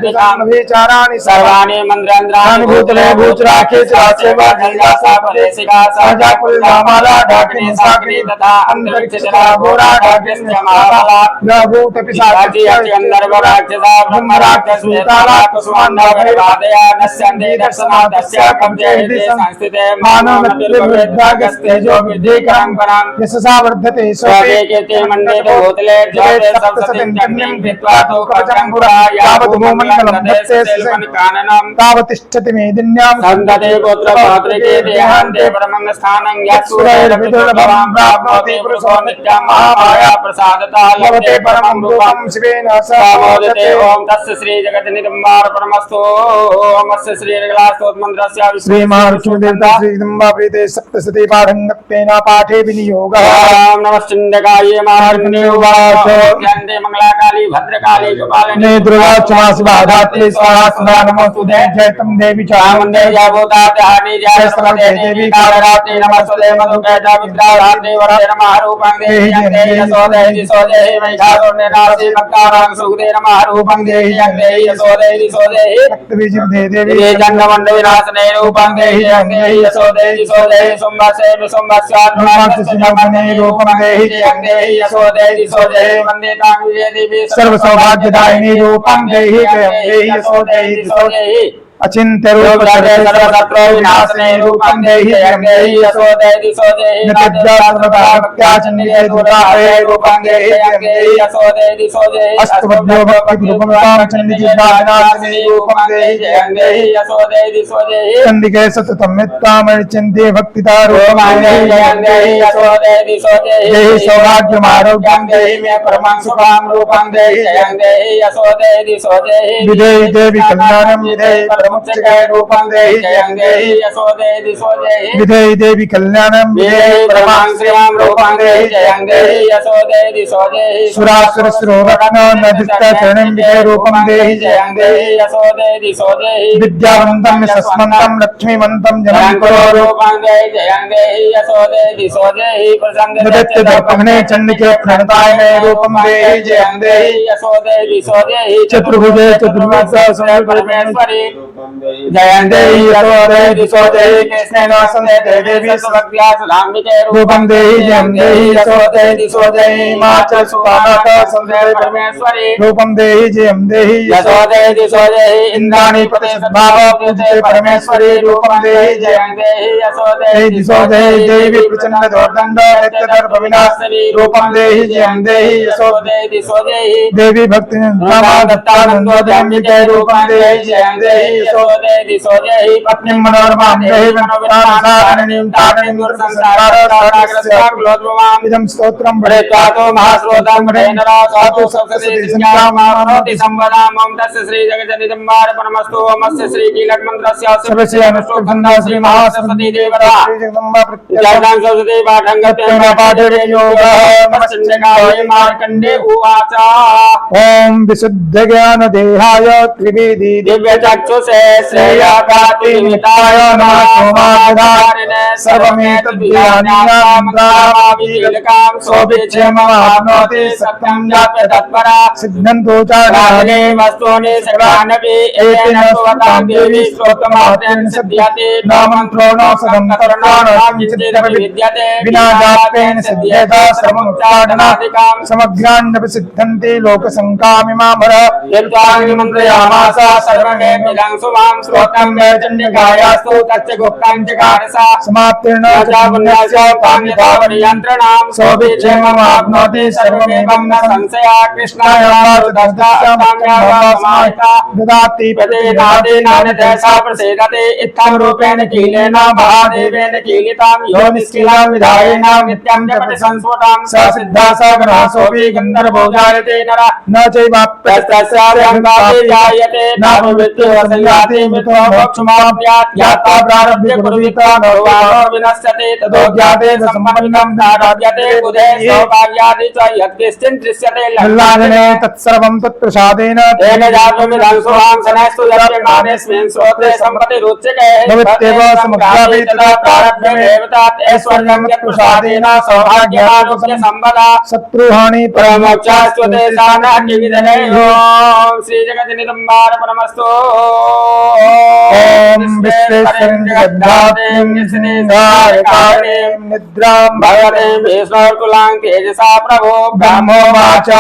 देवानि सर्वाणि मन्द्रेन्द्राणि भूतले भूचराखे चासेवा सा परेशिका सहजा कुलमाला डाकिनी सागरी तथा अंतरिक्षजला घोरा डाकिनी महाबला ग्रहभूतपि साक्षी अंदर्भ राक्षसा ब्रह्म राक्षस वेताला कुसुमांडवरिवादया नश्यन्ते दर्शनादस्य कब्जेहिते संस्थिते मानवमतिर्विद्धागस्ते जो विद्धिकरं परं यशसा वर्धते स्वके केते मण्डे भूतले ज्योते सप्तसतिं जन्यं कृत्वा तो कवचं पुरा यावत् भूमण्डलं दत्ते काननं तावतिष्ठति मेदिन्यां सन्दते गोत्र पात्रिके देहान्ते परमं स्थानं यत्सुरैर्विदुर्भवं प्राप्नोति पुरुषो नित्यं महामाया प्रसादतः लभते परमं रूपं शिवेन सह मोदते ओम तस्य श्री जगन्निर्माणपरमस्तु ओम अस्य श्री रगलास्तोत्रमन्त्रस्य श्री महालक्ष्मी देवता श्री जगदम्बा प्रीते सप्तशती पाठंगत्वेन पाठे विनियोगः ओम नमश्चिन्दकाये महालक्ष्मी उवाच गन्धे मंगलाकाली भद्रकाली गोपालिनी ने दुर्गाक्षमासि बाधात्रे स्वाहा सदा नमोस्तुते जयतं देवी चामुण्डे जयभूता दहानि जय सर्वदे देवी कालरात्रि नमस्तुते मधुकैटा विद्रारात्रि वरदे नमः रूपं देहि जगते यशोदे दिशोदे वैखारोण्य नासी भक्तानां सुखदे नमः रूपं देहि जगते यशोदे दिशोदे भक्तबीजं दे देवी ये जन्ममण्ड विनाशने रूपं देहि जगते यशोदे दिशोदे सुम्भसे विसुम्भस्यात्मने रूपं देहि जगते यशोदे दिशोदे वन्दे तां विजय देवी सर्व सौभाग्यदायिनी रूपं देहि देहि यशोदे दिशोदे अचिंत्य रूप सर्वशत्रु विनाशने रूपं देहि जगते यशोदे दिशोदे नित्यज्ञानभक्त्याचन्ये दुराहरे रूपं देहि जगते यशोदे दिशोदे अष्टभद्रो भक्ति रूपं तां चण्डिकेशानाशिनी रूपं देहि जगते यशोदे दिशोदे चण्डिके सततं मित्तामर्चन्ते भक्तिता रूपं देहि जगते यशोदे दिशोदे देहि सौभाग्यमारोग्यं देहि मे परमं सुखं रूपं देहि जगते यशोदे दिशोदे विधेहि देवी कल्याणं विधेहि मुच्चकाय रूपं देहि जगते यशोदे दिशोदे विधेहि देवी कल्याणं विधेहि परमं श्रियं रूपं देहि जगते यशोदे दिशोदे सुरासुर सुररत्न नदिष्टचरणं विधेहि रूपं देहि जगते यशोदे दिशोदे विद्यावन्तं यशस्वन्तं लक्ष्मीवन्तं जनं करो रूपं देहि जगते यशोदे दिशोदे प्रसन्न नित्य दर्पणे चण्डिके प्रणताय मे रूपं देहि जयन्ते यशोदे दिशोदे चतुर्भुजे चतुर्भुजा परमेश्वरी जयन्ते यशोदे दिशोदे कृष्णेन संस्थिते देवी सर्वज्ञा सुधाम्बिके रूपं देहि जयन्ते यशोदे दिशोदे माच सुपानाथ संस्थिते परमेश्वरी रूपं देहि जयं देहि यशोदे दिशोदे इन्द्राणि प्रतिसद्भाव पूजिते परमेश्वरी रूपं देहि जयन्ते यशोदे दिशोदे देवी प्रचंड दोर्दंड नित्यदर्भ विनाशिनी रूपं देहि जयं देहि यशोदे दिशोदे देवी भक्ति दत्तानंदो जन्मिते रूपं देहि जयन्ते यशोदे दिशोदे पत्नीं मनोरमां देहि मनोविनाशारणीं तारणीं दुर्संसारसागरस्याकुलोद्भवाम् इदं स्तोत्रं प्रेत्वातो महाश्रोतं प्रेणरा साधु सप्तशती संज्ञामानोति संवदाम् ओम तस्य श्री जगज्जनिदम्बार्पणमस्तु ओम अस्य श्री कीलकमन्त्रस्य सर्वस्य अनुष्ठुभन्दा श्री महासरस्वती देवता श्री जगदम्बा जगदां सरस्वती पाठंगतेन पाठे योगः नमश्चिन्दकाये मार्कण्डे उवाच ओम विशुद्ध ज्ञान देहाय त्रिवेदी दिव्य चक्षुषे श्रेयाकातिमिताय नमः सर्वमेतद्विज्ञानां सोभिक्षेममाप्नोति सत्यं जाप्य तत्परा सिद्धन्तो राजने वस्तूनि सर्वाण्यपि एतेन स्वतां देवी स्तोत्रमात्रेण सिद्ध्यति न मन्त्रो न सदन्तरणो न किञ्चिदपि विद्यते विना जापेन सिद्ध्येत सर्वमुच्चाटनादिकां समग्राण्यपि सिद्धन्ति लोकसङ्कामिमामर यद्वान् मन्त्रयामास सर्वमेमिदं वाम श्रोत्रं मे चण्डिकायास्तु तस्य गुप्तं चकारसा समाप्तिर्न पुण्यस्य काम्यतावनियन्त्रणां सोऽभिक्षेममाप्नोति सर्वमेवं न संशया कृष्णाय ददाति प्रदेनादेनानदेशा प्रसेदते इत्थं रूपेण कीलेन महादेवेन कीलितां यो निष्कीलां विधायेन नित्यं जपति संस्फुटां स सिद्धा स गणासोऽपि गन्धर्वो जायते नरः न जायते न प्रवृत्ति वसंयाति मृतो मोक्षमाप्यात् ज्ञात्वा प्रारभ्य कुर्वीता भगवानो विनश्यते ततो ज्ञाते सम्पन्नं प्रारभ्यते बुधे सौभाग्यादि च यत्किञ्चित् दृश्यते लल्लादने तत्सर्वं तत्प्रसादेन तेन जातुमिदं सुवां सनस्तु यस्मिन् श्रोत्रे सम्पत्तिरुच्यते भवत्येव समग्रापि तदा प्रारभ्यमेव तात ऐश्वर्यं यत्प्रसादेन सौभाग्यमानुष्य सम्पदा शत्रुहानि परमोक्षास्त्वते सानाग्निविदने ओम श्री जगन्निदम्बार परमस्तु ओम विश्वेश्वरं जगद्धात्रीं निद्रां भगवते विष्णुर्कुलां तेजसा प्रभो ब्रह्मोवाच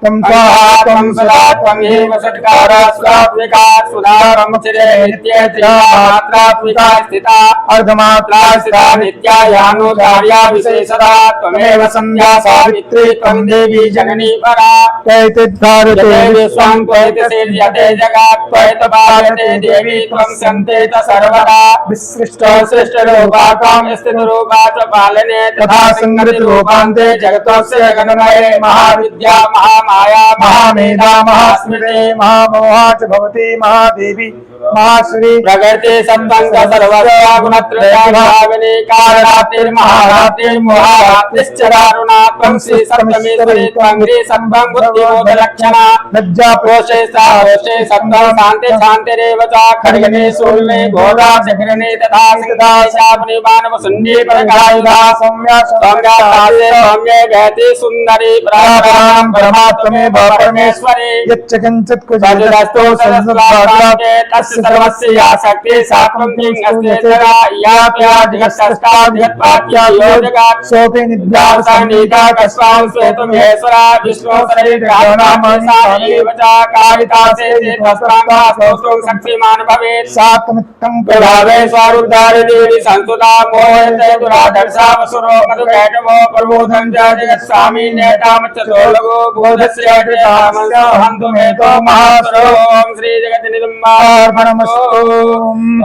तं स्वाहा तं सदा त्वं एव षट्कार स्वात्मिका सुधारं चिरे नित्यत्रिया मात्रात्मिका स्थिता अर्धमात्रा स्थिता नित्यायानुचार्या विशेषदा त्वमेव संध्या सावित्री त्वं देवी जननी परा कैतिद्धारते देवी स्वं त्वयित सेव्यते जगात् त्वयित पायते देवी त्वं सन्तेत सर्वदा विसृष्ट सृष्ट रूपाकां स्थित रूपा च पालने तथा संगति रूपान्ते जगतोस्य जगन्मये महाविद्या महामाया महामेधा महास्मृते महामोहा च भवति महादेवी महाश्री प्रकृति सत्संग सर्वस्या गुणत्रयाभाविनी कारणातिर्महारातिर्मोहारातिश्च दारुणात्वं श्री सप्तमेश्वरी त्वं ह्री सत्त्वं बुद्धिबोधलक्षणा लज्जा दोषे सा दोषे सत्त्वं शान्ति शान्तिरेव च खड्गने शूलने घोरा चक्रने तथा सिद्धाशापनि मानवशून्ये परकायुधा सौम्या सौम्या तासे सौम्ये गति सुन्दरी परापरां परमात्मेव परमेश्वरी यच्च किञ्चित् सजदस्तु सदस्वात्माके तस्य सर्वस्य या शक्ति सात्वं किं अस्ति तदा या प्या जगत्सृष्टा जगत्पात्या यो जगात् सोऽपि निद्रासन्निधा तस्मां श्वेतमहेश्वरा विष्णु शरीरग्रहणामणि एव च कारितासे तस्मां स्तोत्रं शक्तिमान् भवेत् सात्मित्तं प्रभावे स्वारुद्धारि देवी संस्तुता मोहते दुराधर्षा वसुरो मधुकैटमो प्रबोधं च जगत्स्वामी नेतामच्युतो लघु बोधस्य कृतामस्य हन्तु मे तो महासुरो ओम श्री जगन्निदम्बार्पणमस्तु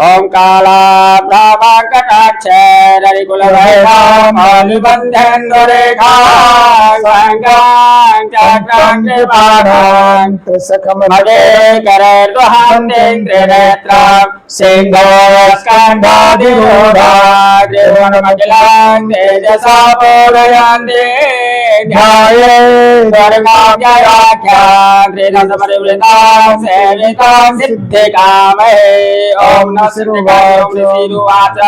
ओम कालाभ्रावाङ्कटाक्षररिकुलभैरामनिबन्धेन्दुरेखा स्वाङ्गां चक्राङ्कृपाणां त्रिसखमदे करे दुहान्तेन्द्रनेत्रा सिंहस्कन्धादिरूढा त्रिभुवनमखिलां तेजसा पूरयन्ति ध्याये धर्माव्ययाख्यां त्रिदशपरिवृतां सेवितां सिद्धिकामहे ॐ न सिरुवाच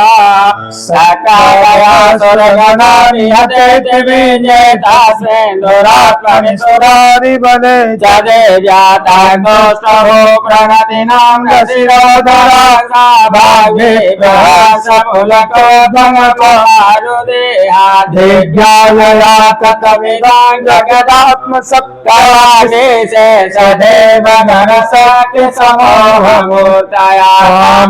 सकालया सुरगणा निहते दिविजयतास्मेन्दुरात्मनि सुरारिबले जदे व्यातान्दोष्टहो प्रणतिनां रसिरोधरा सा भागे प्रहसमुलको भंगपारुदेहाधिभ्यालया ततमिदां जगदात्मसत्तागे सदेव नरसति समोहमूर्तया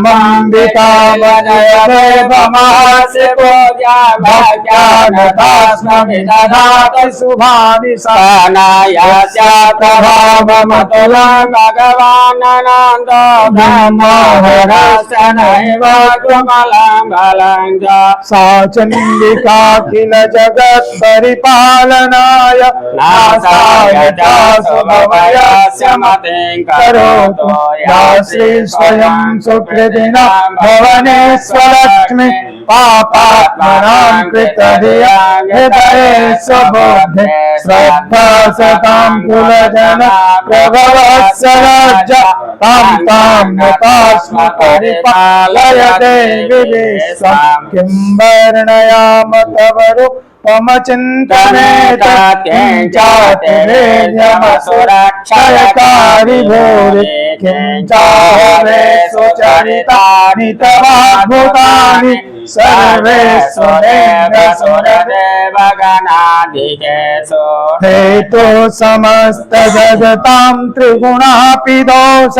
मामम्बिका वदय देवमास्य पूज्या भाग्यानतास्मभिदधाति शुभानि सानायास्याप्रभावमतुलं भगवाननन्दो ब्रह्मोहरस्य नैव कृमलं बलं च सा चण्डिका किल जगत् परिपालनाय नासाय च सुभवयस्य मतिं करोतु या श्री स्वयं सुकृतिना भुवनेश्वरलक्ष्मी पापात्मनां कृतधिया हृदये स्वबुद्धि श्रद्धा सतां कुलजन प्रभवत्सलज्जा तां तां नतास्म परिपालय देवि विश्वं किं वर्णयाम तव रूपमचिन्तनेतत्यञ्चातिरेयमसुरक्षयकारि भूरि किं चाहवे सुचरितानि तवाद्भुतानि सर्वेषु देवेषु देवगणाधिकेषु हेतु समस्त जगतां त्रिगुणापि दोष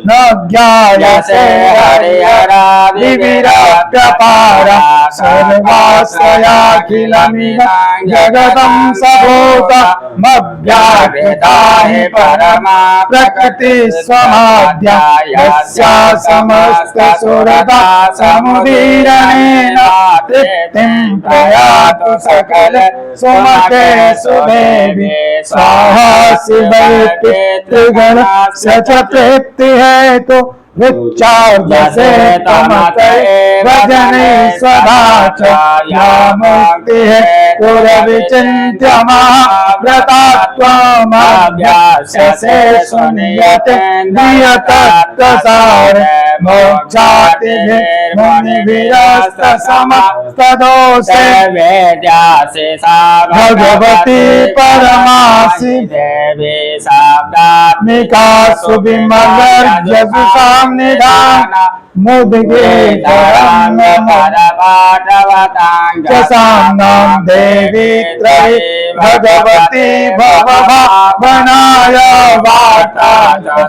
न ज्ञायसे हरिहरादिविरप्यपार सर्वाश्रयाखिलमिदं जगतं सबूतमव्याकृता हि परमा प्रकृतिस्वमाद्या यस्या समस्तसुरता समुदीरणेन तृप्तिं प्रयातु सकल सुमतेषु देवी स्वाहा शिवैति त्रिगुणस्य च तृप्तिहेतु विच्चार्यसे तमते भजने सदा च या मुक्तिः पुरविचिन्त्य महाव्रतात्वमभ्यास्यसे सुनियते नियतत्वसार मोक्षातिभिर्मुनिभिरस्तसमस्तदोषे वेद्यासि सा भगवती परमासि देवी शाब्दात्मिका सुविमलर्जसुषां निधान मुद्गीतरङ्गमरपाठवतां देवी त्रयी भगवती भवभावनाय वार्ता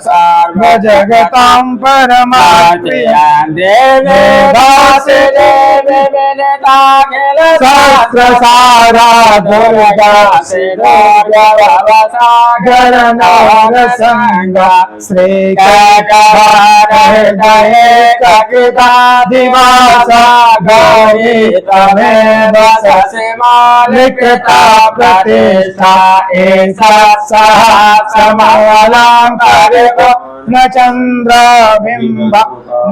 सर्वजगतां परमाप्रियां देवी दासी देवी विदिताखिल सहस्रसारा दुर्गा सिद्धोर्यवसागर नवरसंगा श्रीकैकभारहृदये ककिताधिवासा गौरी तमेव ससिमालिकृता प्रतिष्ठा एषा सहस्रमलाङ्कारिको न चन्द्रबिम्ब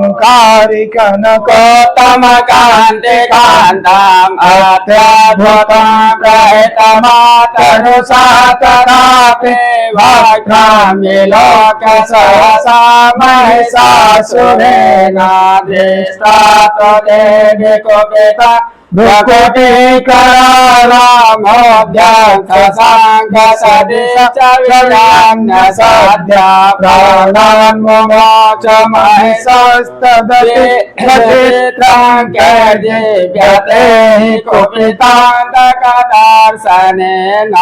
मुखारिकनकोत्तमकान्तिकान्ताम् अत्यद्भुतं प्रहितमातनुसातरापि वाक्राम्ये लोकसहसा महिषासुरेणाधिष्ठा त्वदेवी कुपिता भ्रुकुटीकरारामोऽभ्यङ्कसाङ्गसदिशविरान्यसाध्या प्राणान्मुमोच महिषस्तदतित्रङ्केदीप्यते हि कुपितान्तकदर्शनेन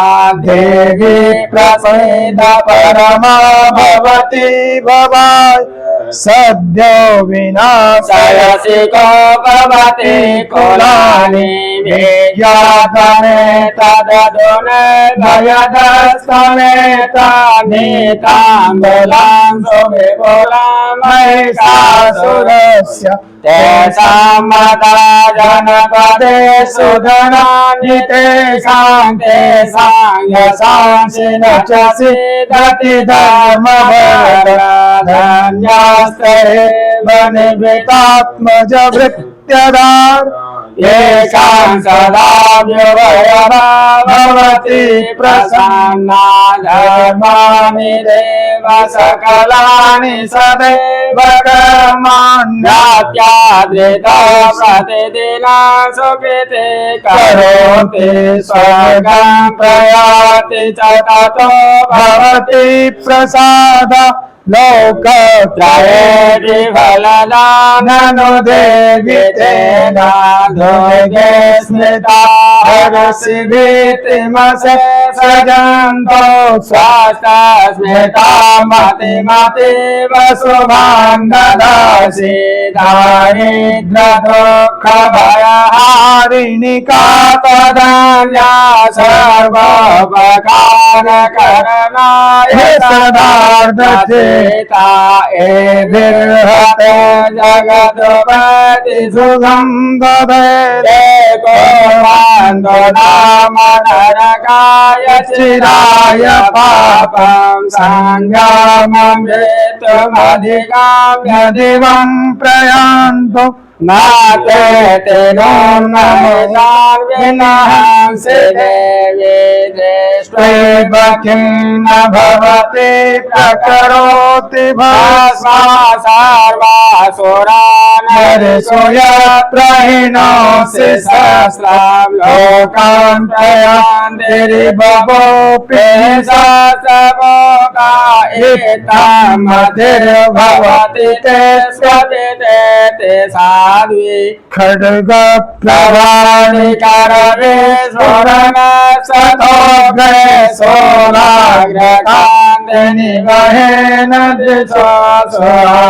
देवी प्रसीद परमा भवती भवाय सद्यो विनाशयसि को भवति कुलानि विज्ञातमे तदधुने भयदस्तमेतानीताम्बुलां सुविपुलां महिषासुरस्य तेषां मदा जनपदे सुधनानि तेषां यशांसि न च सिद्धति धर्मवरधन्यास्ते वनिवृतात्मज भृत्यदार येषां सदा व्यवयवा भवति प्रसन्ना धर्माणि देव सकलानि सदैव कर्माण्यात्यादृता प्रतिदिना सुकृते करोति स्वर्गं प्रयाति च ततो भवति प्रसाद लोकत्रये विफलदाननु देवी तेन दुर्गे स्मृता हरसि भीतिमसे सजन्तो स्वास्ता स्मृता मतिमतीव शुभां ददासि दारिद्र्यदुःखभयहारिणि कापदान्या सर्वोपकारकरणाय सदार्धचेता एभिर्हते जगदुपति सुखं दधे को बन्धो नाम नरकाय चिराय पापं संग्रामं मृत्युमधिगाम्य दिवं प्रयान्तु नाते तेनोन्नमोदान् विनहंसि देवी दृष्ट्वैव किं न भवति प्रकरोति भस्मा सर्वासुरान् हरिषु यत्र हिनोऽसि सहस्रं लोकान् प्रयान्ति रिभवोऽपि सहस्रभोगा एतां मतिर्भवति ते स्वपि ते साध्वी खड्ग प्रभानि करवे स्वर्ण सतोग्रे सोलाग्रकान्तिनि वहेन दिशोऽसुराणां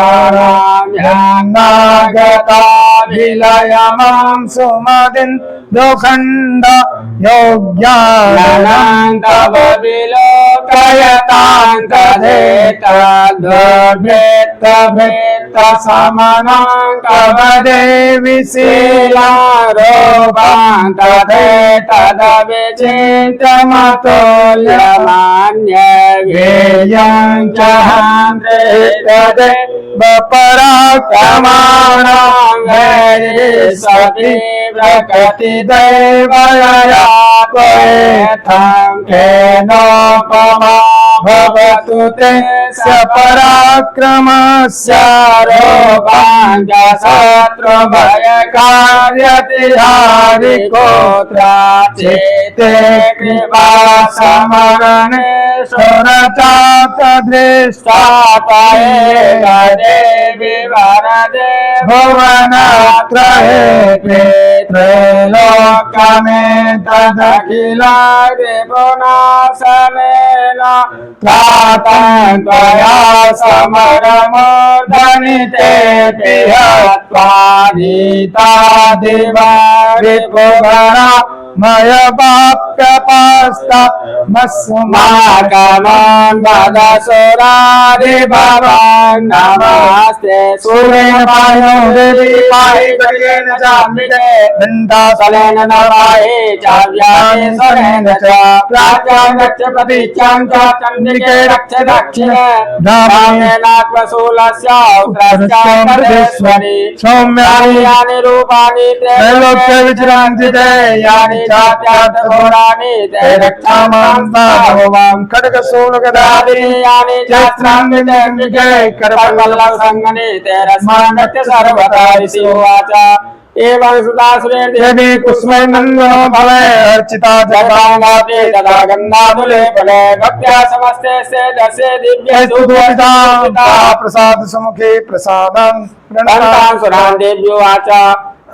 विलयमां सुमदिन् दोखण्ड योग्यानन्तवबिलोकयतान्तधेतद्भेत्तभेत्तसमनाङ्कवदेवि शीलारोपान्तधेतदविचिन्तमतुल्यमान्यवेयं च हान्द्रे पराक्रमाणां वैरिष्वति प्रकृतिदैवया त्वयेथं केनोपमा भवतु ते स पराक्रमस्य रोगाञ्च शत्रुभयकार्यतिहारिकोत्र चेते कृपा समरणे सुरचातदृष्टा देवी वरदे भुवनत्रये त्रैलोक्यमेतदखिला विपुनाशमेन त्रातं त्वया समरमूर्धनिते हत्वा दिवा रिपुगणा मय पाप्यपास्ता मस्माकमान् वदसुरारि भवान् नमस्ते सूरेण पायो देवी पाहि गजेन चामिते दण्डासलेन न पाहि चाव्यानेश्वरेण च प्राच्यां रक्ष प्रतीच्यां च चण्डिके रक्ष दक्षिणे धामेनात्मशूलस्य उग्रश्चामृतेश्वरि सौम्यानि रूपाणि त्रैलोक्य विचरन्ति ते यानि चात्यार्थघोराणि ते रक्षामां भगवान् खड्गशूलगदादीनि यानि चास्त्रान्विते करपल्लवसङ्गनि ते रस्मान्नत्य सर्वदा ऋषि उवाच एवं सुदासुरेण देवी कुस्मैर्नन्दनो भवे अर्चिता जगाङ्गाते तदा गन्धाधुलेपने भक्त्या समस्ते से दशे दिव्य सुदोषिता प्रसाद समुखे प्रसादं प्रणतां सुरान् देव्युवाच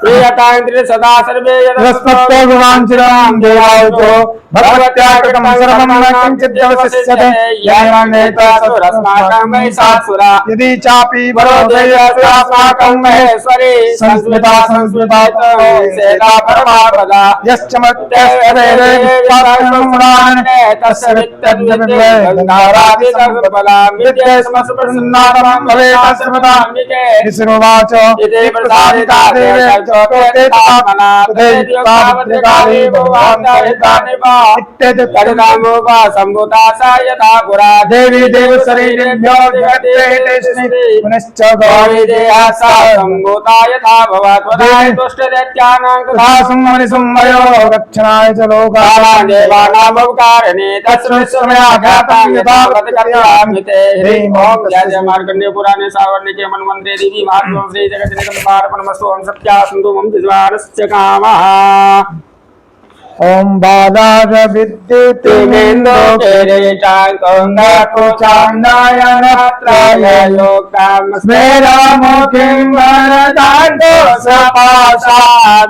प्रियतांत्रि सदा सर्वे यदस्मत्तो भगवान् चिरां देवायुतो भगवत्याकृतं सर्वं न किञ्चित् अवशिष्यते येनेतासुरस्माकं महिषासुरा यदि चापि वरोदेयस्माकं महेश्वरी संस्मृता सेना परमापदा यश्च मत्यस्वेदे विश्वासमुदान् तस्य वित्तद्विद्येनाराधितसम्पदां विद्येस्मस्प्रसन्नात्मं भवेत् सर्वदाम्बिके विष्णुवाच इति प्रसादिता देवे देवी देव शरीरेभ्यो पुनश्च गौरी देहा संभूता यथा भवत् तुष्टदैत्यानां तथा सुमनिसुमयो रक्षणाय च लोकानां देवानामुपकारणे तस्मैस्वमया ज्ञातां यथा कथयामि ते ह्रीं ओं जय मार्कण्डेय पुराणे सावर्णिके मन्वन्तरे देवी महात्म्यं श्री जगन्नाथार्पणमस्तु ओं सत्या सन्तु मम जिह्वारस्य कामः ओम बालार विद्युतिमेन्दो केरेचाङ्गकुचान्नायन त्रयलोकं स्मेरामुखिं वरदान्तो सपाशा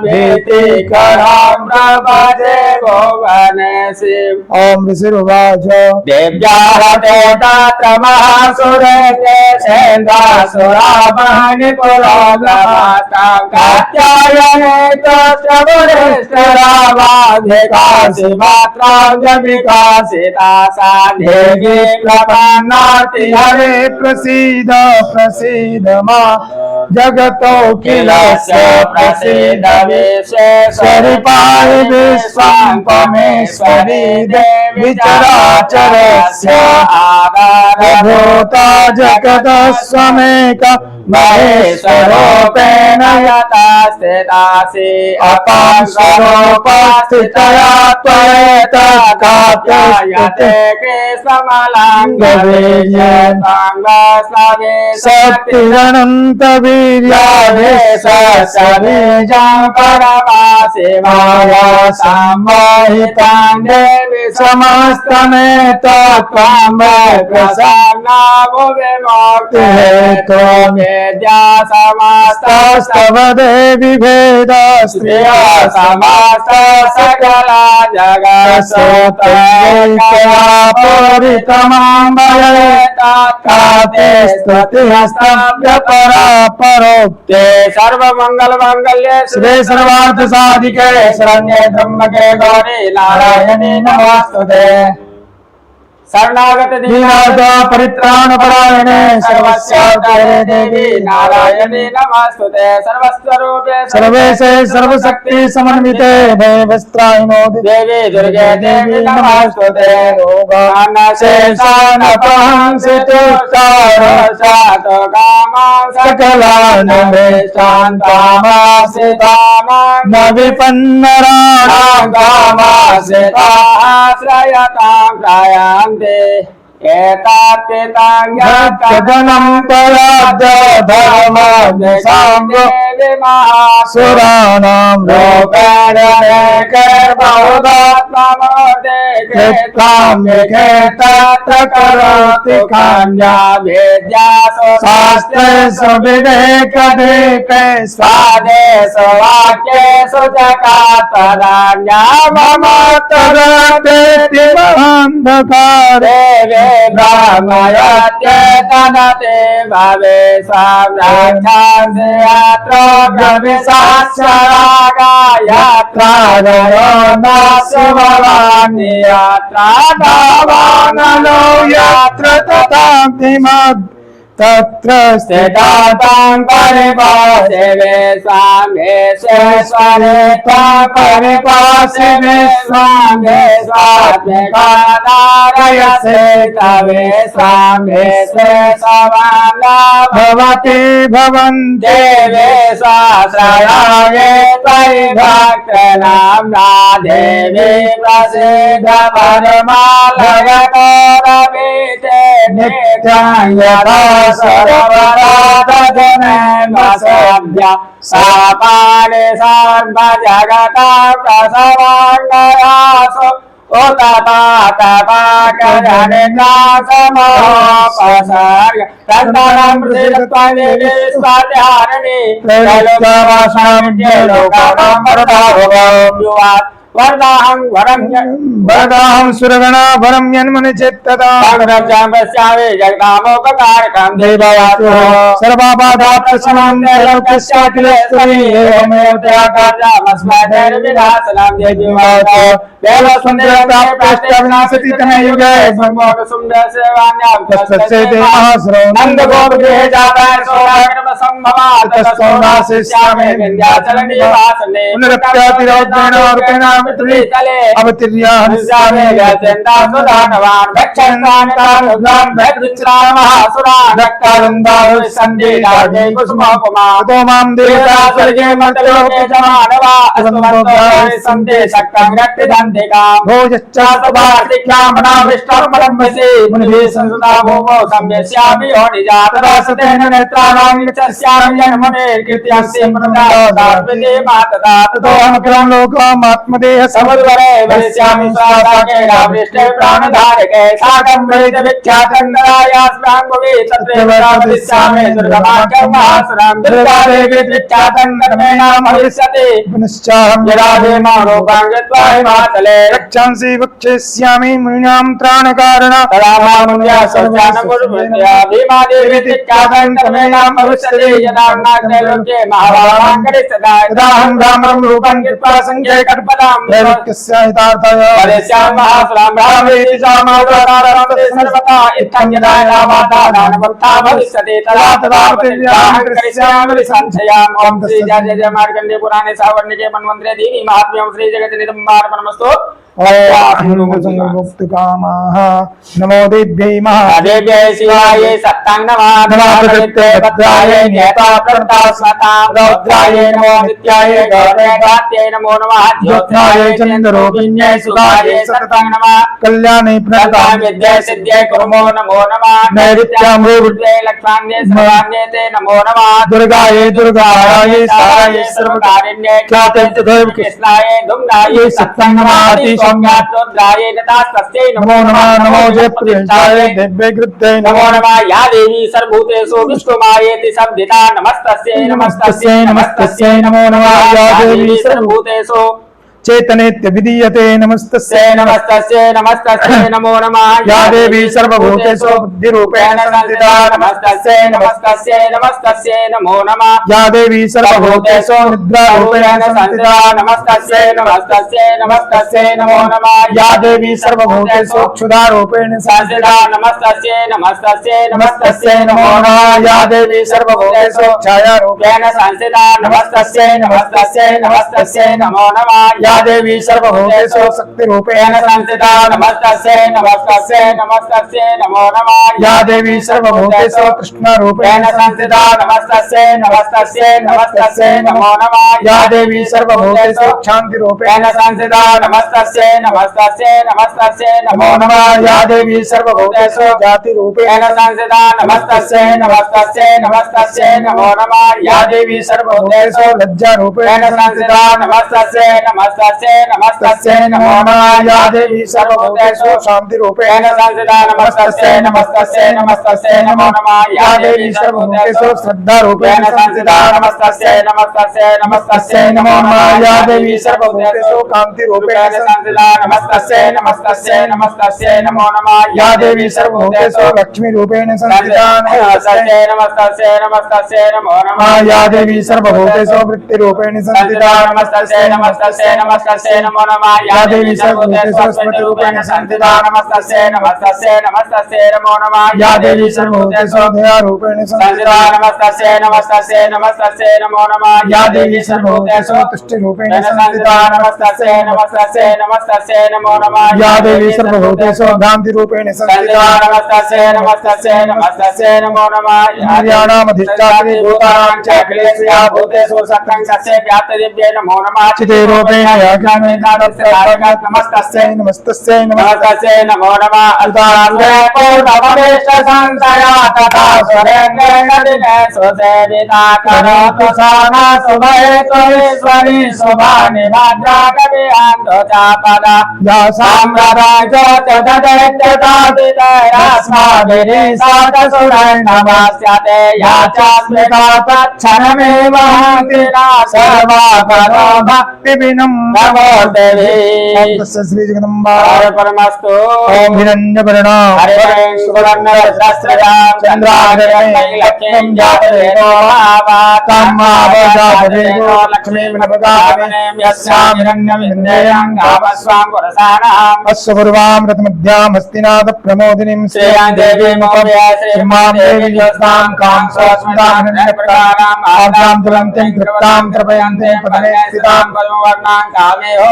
भीतिकरां प्रभजे भुवनेशि ओम ऋषिरुवाच देव्याः ते तत्र महासुरेन्द्रे सेन्द्रासुरावहनि पुरोगमास्तां कात्यायने तस्वरेश्वरावा विकासि मात्रां विकासिता साधेगे प्रपन्नाति हरे प्रसीद प्रसीद मा जगतो किलस्य प्रसीद विश्वेश्वरि पाहि विश्वां त्वमेश्वरी देवी चराचरस्य आधारभूता जगदस्वमेक महेश्वरोपेण यथा स्थितासि अपां स्वरूपस्थितया त्वरेता कात्यायते कृष्णमलाङ्गवीर्यताङ्गस्लवे शक्तिरनन्तवीर्यादेशसबीजां परमासि माया सम्मोहितां देवी सम समस्तमेत त्वं वै प्रसन्ना विमुक्ते हेतो वेद्या समस्तस्तव देवी भेद स्त्रिया समस्त सकला जगत्सोतमंबये ताते स्तुतिस्तव्य परोक्ते सर्वमंगल मांगल्ये श्री सर्वार्थ साधिके शरण्ये त्र्यंबके गौरी नारायणी नमोस्तुते शरणागत दीनार्थ परित्राण परायणे सर्वस्यार्थे देवी नारायणी नमोस्तुते सर्वस्वरूपे सर्वेशे सर्वशक्ति समन्विते भयवस्त्राहिनो देवी दुर्गे देवी नमोस्तुते रोगानाशेषानपहंसितुष्टारसातो कामां सकलानभीष्टान्तामासितामां न विपन्नराणां कामासिताश्रयतां त्रायन्ते एतात्पिताङ्गनं पराद्धर्मसाम्बुराणां लोकरक्षेत्काम्येतत्करोति काम्या वेद्यासु शास्त्रे सुविवेकदेके स्वादेषु वाक्येषु च कातराण्या मम तदेति महान्धकारे ब्रह्मयत्येतनते भवे साम्राज्ञान्से यत्र प्रविशास्यरागायत्रादयो नास्य भवानि यत्र भावानलो यत्र तथाप्तिमद् तत्र स्थितां परिभाषे विश्वामेश्वरे परिभाषे विश्वामेश्वात्मिकानारयसे तवे स्वामेश्वरसवाला भवति भवन्ते विश्वाश्रयाये त्वयि भक्तनाम्ना देवी प्रसीद परमालयतोरवीते नित्यं यथा सर्वराधजनमसभ्य सापाने सर्वजगता प्रसवाङ्गयासु उतपातपाकजनितासमोपसर्ग तन्दनं प्रसिद्धत्वनिधि स्वाध्यारणे त्रैलोक्यवासामित्ये लोकानां वरदाभवम् वरदाहं वरदाहं सुरगणा वरं यन्मनि चित्तदा पश्यामि जगदामोपकारकं देवयातु सर्वबाधा प्रशमनं त्रैलोक्यस्याखिलेश्वरी एवमेव त्यागार्यामस्मै धैर्यविनाशनं देवीवातो देवसुन्दरप्राप्तविनाशति तमे युगे सम्मोहसुन्दरसेवान्यां तत्सत्सेते महाश्रवो नन्दगोपगृहे जाताय सौभाग्यसम्भवात् तत्सौनाशिष्यामि विन्ध्याचलनिवासने पुनरप्यातिरौद्रेण रूपेण अवतीर्य हरिष्यामि गतेन्दासुदानवान् भक्षन्तान् भद्रश्रामहासुरान् भक्तानन्दाभिसन्धिदार्गे कुसुमोपमा तो मां देवता स्वर्गे मर्त्यलोके च मानवा अस्मभ्यो सन्ते शक्तं रक्तिदन्तिका भोजश्चास्तभार्तिक्यामनाभृष्टमलम्बसे मुनिभिः संसुता भूमौ सम्यस्यामि योनिजातदासतेन नेत्राणां यच्छस्यामि जन्मनेर्कीर्त्यस्य प्रदादात्मने मातदा ततोऽहमखिलं लोकमात्मदेह समद्वरे वरिष्यामि स्वासाके रामृष्टे प्राणधारके साकं वैद्यविख्यातन्दरायास्माङ्गुवे तत्रैव वरिष्यामि दुर्गमाख्यं महासुरां दुर्गादेवी विख्यातन्दर्मेणां भविष्यति पुनश्चाहं यदा देमां रूपां गत्वा हिमाचले रक्षांसि वक्षिष्यामि मुनीनां त्राणकारण तदा मामुन्या सौजानमुर्वत्या भीमादेवी विख्यातन्दर्मेणां भविष्यति यदा नागलोके महाभारतं करिष्यति तदाहं रामं रूपं गत्वा संख्ये कल्पतां त्रैलोक्यस्य हितार्थाय वरिष्यामि महासुरां रामेति सामावतारं सर्वथा इत्थं यदा रामादानवत्ता भविष्यति तदा करिष्यामि संशयाम् ओम श्री जय जय मार्कंडेय पुराणे सावर्णिके मन्वन्तरे दीनि महात्म्यं श्री जगन्निधम्बार्पणमस्तु मुक्तिकामाः नमो देव्यै महादेव्यै शिवायै सत्तां नमः प्रकृते भद्रायै नेता प्रतास्मतां रौद्रायै नमो नित्यायै गौरैकात्यै नमो नमः ज्योत्स्नायै चन्द्ररूपिण्यै सुधायै सत्तां नमः कल्याणी प्रणतां विद्यै सिद्ध्यै कुर्मो नमो नमः नैऋत्यामृत्यै लक्ष्मान्यै सर्वाण्यै ते नमो नमः दुर्गायै दुर्गायै सारायै सर्वकारिण्यै ख्यातै तथैव कृष्णायै धुम्नायै सत्तां नमः सौम्यात्रोद्राये नतास्तस्यै नमो नमः नमो जय प्रियंकाय दिव्य कृत्यै नमो नमः या देवी सर्वभूतेषु विष्णुमायेति संविता नमस्तस्यै नमस्तस्यै नमस्तस्यै नमो नमः या देवी सर्वभूतेषु चेतनेत्य विधीयते नमस्तस्यै नमस्तस्यै नमस्तस्यै नमो नमः या देवी सर्वभूतेषु बुद्धिरूपेण संस्थिता नमस्तस्यै नमस्तस्यै नमस्तस्यै नमो नमः या देवी सर्वभूतेषु निद्रारूपेण संस्थिता नमस्तस्यै नमस्तस्यै नमस्तस्यै नमो नमः या देवी सर्वभूतेषु क्षुधारूपेण संस्थिता नमस्तस्यै नमस्तस्यै नमस्तस्यै नमो नमः या देवी सर्वभूतेषु छायारूपेण संस्थिता नमस्तस्यै नमस्तस्यै नमस्तस्यै नमो नमः या देवी सर्वभूतेषु शक्तिरूपेण संस्थिता नमस्तस्यै नमस्तस्यै नमस्तस्यै नमो नमः या देवी सर्वभूतेषु कृष्णरूपेण संस्थिता नमस्तस्यै नमस्तस्यै नमस्तस्यै नमो नमः या देवी सर्वभूतेषु शान्तिरूपेण संस्थिता नमस्तस्यै नमस्तस्यै नमस्तस्यै नमो नमः या देवी सर्वभूतेषु जातिरूपेण संस्थिता नमस्तस्यै नमस्तस्यै नमस्तस्यै नमो नमः या देवी सर्वभूतेषु लज्जारूपेण संस्थिता नमस्तस्यै नमस्तस्यै नमस्तस्यै नमो नमः या देवी सर्वभूतेषु शान्तिरूपेण संस्थिता नमस्तस्यै नमस्तस्यै नमस्तस्यै नमो नमः या देवी सर्वभूतेषु श्रद्धारूपेण संस्थिता नमस्तस्यै नमस्तस्यै नमस्तस्यै नमो नमः या देवी सर्वभूतेषु कान्तिरूपेण संस्थिता नमस्तस्यै नमस्तस्यै नमस्तस्यै नमो नमः या देवी सर्वभूतेषु लक्ष्मीरूपेण संस्थिता नमस्तस्यै नमस्तस्यै नमस्तस्यै नमो नमः या देवी सर्वभूतेषु वृत्तिरूपेण संस्थिता नमस्तस्यै नमस्तस्यै नमस्तस्यै नमो नमः या देवी सर्वभूतेषु स्मृतिरूपेण संस्थिता नमस्तस्यै नमस्तस्यै नमस्तस्यै नमो नमः या देवी सर्वभूतेषु दयारूपेण संस्थिता नमस्तस्यै नमस्तस्यै नमस्तस्यै नमो नमः या देवी सर्वभूतेषु तुष्टिरूपेण संस्थिता नमस्तस्यै नमस्तस्यै नमस्तस्यै नमो नमः या देवी सर्वभूतेषु भ्रान्तिरूपेण संस्थिता नमस्तस्यै नमस्तस्यै नमस्तस्यै नमो नमः याणामधिष्ठात्री भूतानां च अखिलेषु या भूतेषु सत्तं सस्य व्याप्तदिव्ये नमो नमः चिदेरूपेण नमस्तस्यै नमस्तस्यै नमस्तस्यै नमो नमः अल्पान्द्रे पूर्णमवेश संशया तथा सुरेन्द्रकटिने सुसेविता करोतु साना सुभये त्वरीश्वरी शुभानि भाद्रागविहान्तो चापदा या साम्राज्योतददैत्यतादितैरस्माभिरीसादसुरैर्नमस्यते या चास्मिता तच्छनमेव हन्तिना सर्वापरो भक्तिविनं नमो देवी श्री जगदम्बा परमस्तु ओम हिरण्यवर्णा हरिं सुवर्णरस्त्रया चन्द्राग्रहं जातवेदो महावातामावजातवेदो लक्ष्मीं नवगामने यस्यां हिरण्यविन्द्रेयं गावस्वां पुरसानाम् अश्वपूर्वां रथमध्यां हस्तिनाथ प्रमोदिनीं श्रेयां देवी मोहया श्रीमां देवी योस्तां कांसोस्मितां हिरण्यप्रदानाम् आदां तुलन्तीं कृप्तां कृपयन्तीं पदने स्थितां पद्मवर्णां कामे हो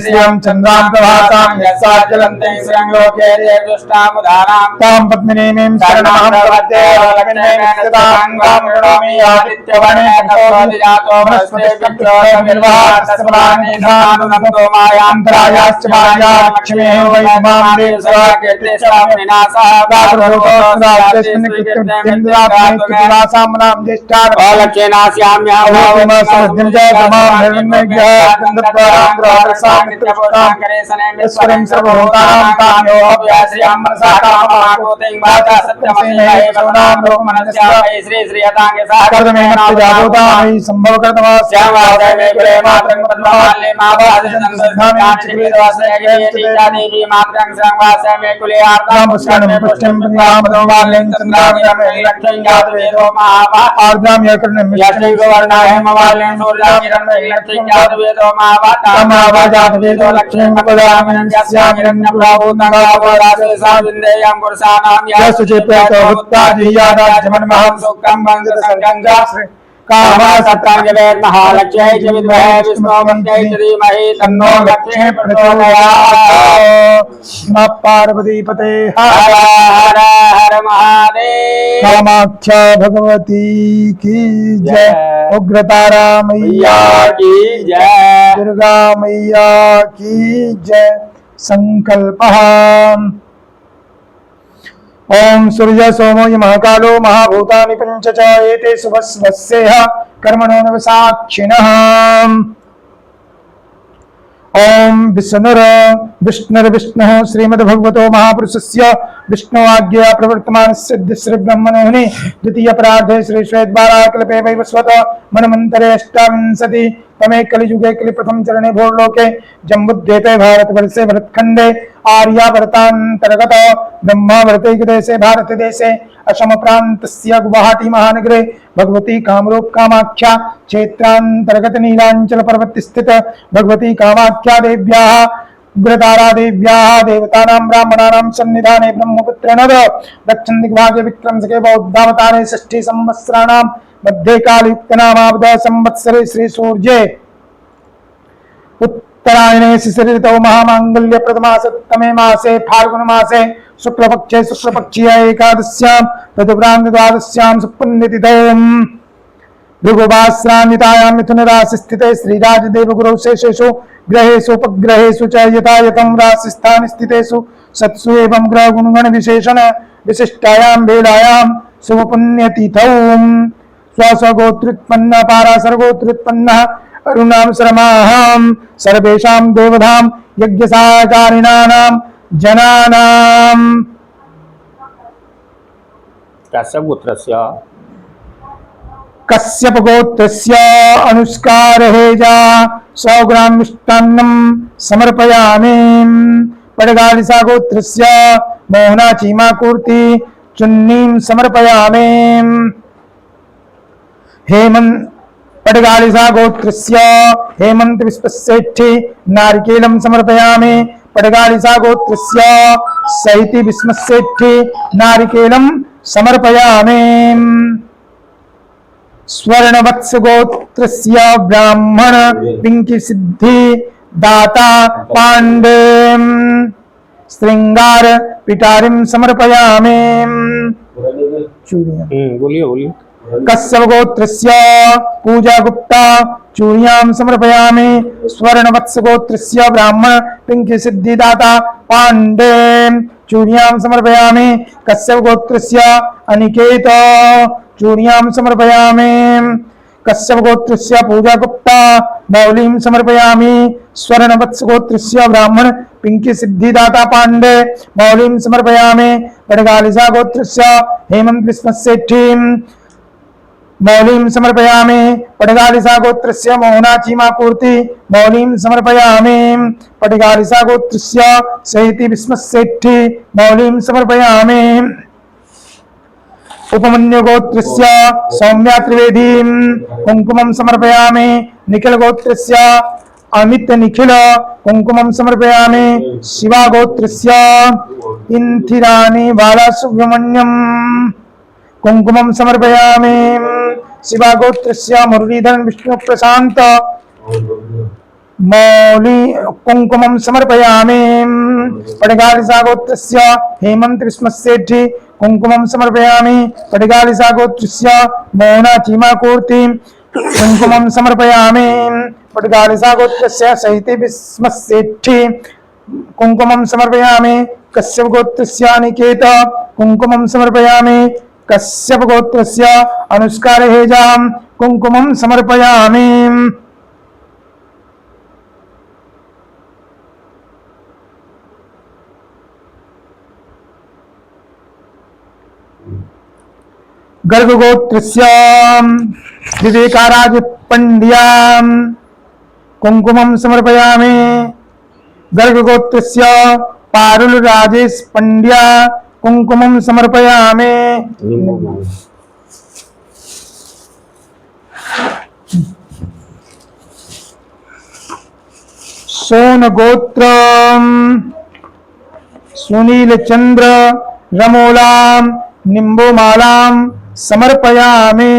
श्रियं चन्द्रां प्रभासां यस्याचलन्तीं श्रियंलोके देवदुष्टामुदानां तां पद्मिनीं शरणमहं प्रपद्ये लक्ष्मीं स्थितां गां प्रणोमि आदित्यवने तत्त्वदिजातो भस्ते विप्लवनिर्वाणसफलानिधानुनन्दो मायान्तरायाश्च माया लक्ष्मीः वै मां देवस्वाकीर्तिस्वामिनासः महालक्ष्मी च विद्महे विष्णुपत्न्यै च धीमहि तन्नो लक्ष्मी प्रचोदयात्। नमः पार्वतीपते हर हर हर महादेव। कामाख्या भगवती की जय। उग्रतारा मैया की जय। दुर्गा मैया की जय। संकल्पः ओम सूर्य सोमो महाकालो महाभूतानि पंच च एते शुभस्वस्येह कर्मणो नवसाक्षिणः। ओम विष्णुर विष्णुर्विष्णुः श्रीमद्भगवतो महापुरुषस्य विष्णुवाज्ञया प्रवर्तमानस्य श्री ब्रह्मणोनि द्वितीय परार्धे श्री श्वेतबाराकल्पे वैवस्वत मनमन्तरे अष्टाविंशति तमे कलियुगे कलि प्रथम चरणे भूर्लोके जम्बुद्वीपे भारतवर्षे भरतखण्डे आर्यावर्तान्तर्गत ब्रह्मावर्तैकदेशे भारतदेशे असम प्रान्तस्य गुवाहाटी महानगरे भगवती कामरूप कामाख्या क्षेत्रान्तर्गत नीलांचल पर्वत स्थित भगवती कामाख्या देव्याः उग्रतारा देव्याः देवतानां ब्राह्मणानां सन्निधाने ब्रह्मपुत्रेण दक्षिण दिग्भागे विक्रमसके बौद्धावतारे षष्ठी संवत्सराणां मध्ये कालयुक्तनामाब्द संवत्सरे श्री सूर्ये उत्तरायणे शिशिर ऋतौ महामांगल्य प्रथमासप्तमे मासे फाल्गुन मासे शुक्लपक्षे शुक्लपक्षीय एकादश्यां तदुपरान्त द्वादश्यां सुपुण्यतिथौ भृगुवास्रान्वितायां मिथुन राशि स्थिते श्रीराजदेव गुरौ शेषेषु ग्रहेषु उपग्रहेषु च यथायथं राशिस्थान स्थितेषु सत्सु एवं ग्रह गुणगण विशेषण विशिष्टायां वेलायां शुभपुण्यतिथौ स्वस्वगोत्रोत्पन्न पाराशरगोत्रोत्पन्नः अरुणां शर्माहं सर्वेषां देवधाम यज्ञसाकारिणानां जनानां कश्यप गोत्रस्य अनुष्कारहेजा 100 ग्राम मिष्टान्नं समर्पयामि। पडगालिसा गोत्रस्य मोहना चीमाकूर्ति चुन्नीं समर्पयामि। हेमंत पडगालिसा गोत्रस्य हेमंत विश्वसेठी नारिकेलं समर्पयामि। पडगालिसा गोत्रस्य सहिति विश्वसेठी नारिकेलं समर्पयामि। स्वर्णवत्स गोत्रस्य ब्राह्मण पिंकी सिद्धि दाता पांडे श्रृंगार पिटारिं समर्पयामि। बोलिए कश्यप गोत्रस्य पूजा गुप्ता चूड़ियां समर्पयामि। स्वर्णवत्स गोत्रस्य ब्राह्मण पिंकी सिद्धि दाता पांडे चूड़ियां समर्पयामि। कश्यप गोत्रस्य अनिकेत चूड़ियां समर्पयामि। कश्यप गोत्रस्य पूजा गुप्ता मौलिं समर्पयामि। स्वर्णवत्स गोत्रस्य ब्राह्मण पिंकी सिद्धि दाता पांडे मौलिं समर्पयामि। पडगालिसा गोत्रस्य हेमंत विश्वसेठी मौलिं समर्पयामि। पडगालिसा गोत्रस्य मोहना चीमापूर्ति मौलिं समर्पयामि। पडगालिसा गोत्रस्य सहिति विश्वसेठी मौलिं समर्पयामि। उपमन्यु गोत्रस्य सौम्या त्रिवेदीं कुंकुमं समर्पयामि। निखिल गोत्रस्य अमित निखिल कुंकुमं समर्पयामि। शिवा गोत्रस्य इंथिरानी बालासुब्रह्मण्यं कुंकुमं समर्पयामि। शिवा गोत्रस्य मुरलीधर विष्णु प्रशांत मौली कुंकुमं समर्पयामि। पडगालिसा गोत्रस्य हेमंत विश्वसेठी कुंकुमं समर्पयामि। पडगालिसा गोत्रस्य मोहना चीमाकूर्ति कुंकुमं समर्पयामि। पडगालिसा गोत्रस्य सहिति विश्वसेठी कुंकुमं समर्पयामि। कश्यप गोत्रस्य अनिकेत कुंकुमं समर्पयामि। कश्यप गोत्रस्य अनुष्कारहेजां कुंकुमं समर्पयामि। गर्गगोत्रस्य विवेकाराज पंड्यां कुंकुमं समर्पयामि। गर्गगोत्रस्य पारुल राजेश पंड्या कुंकुमं समर्पयामि। सोन गोत्र सुनील चंद्र रमोलां निम्बोमालां समर्पयामि।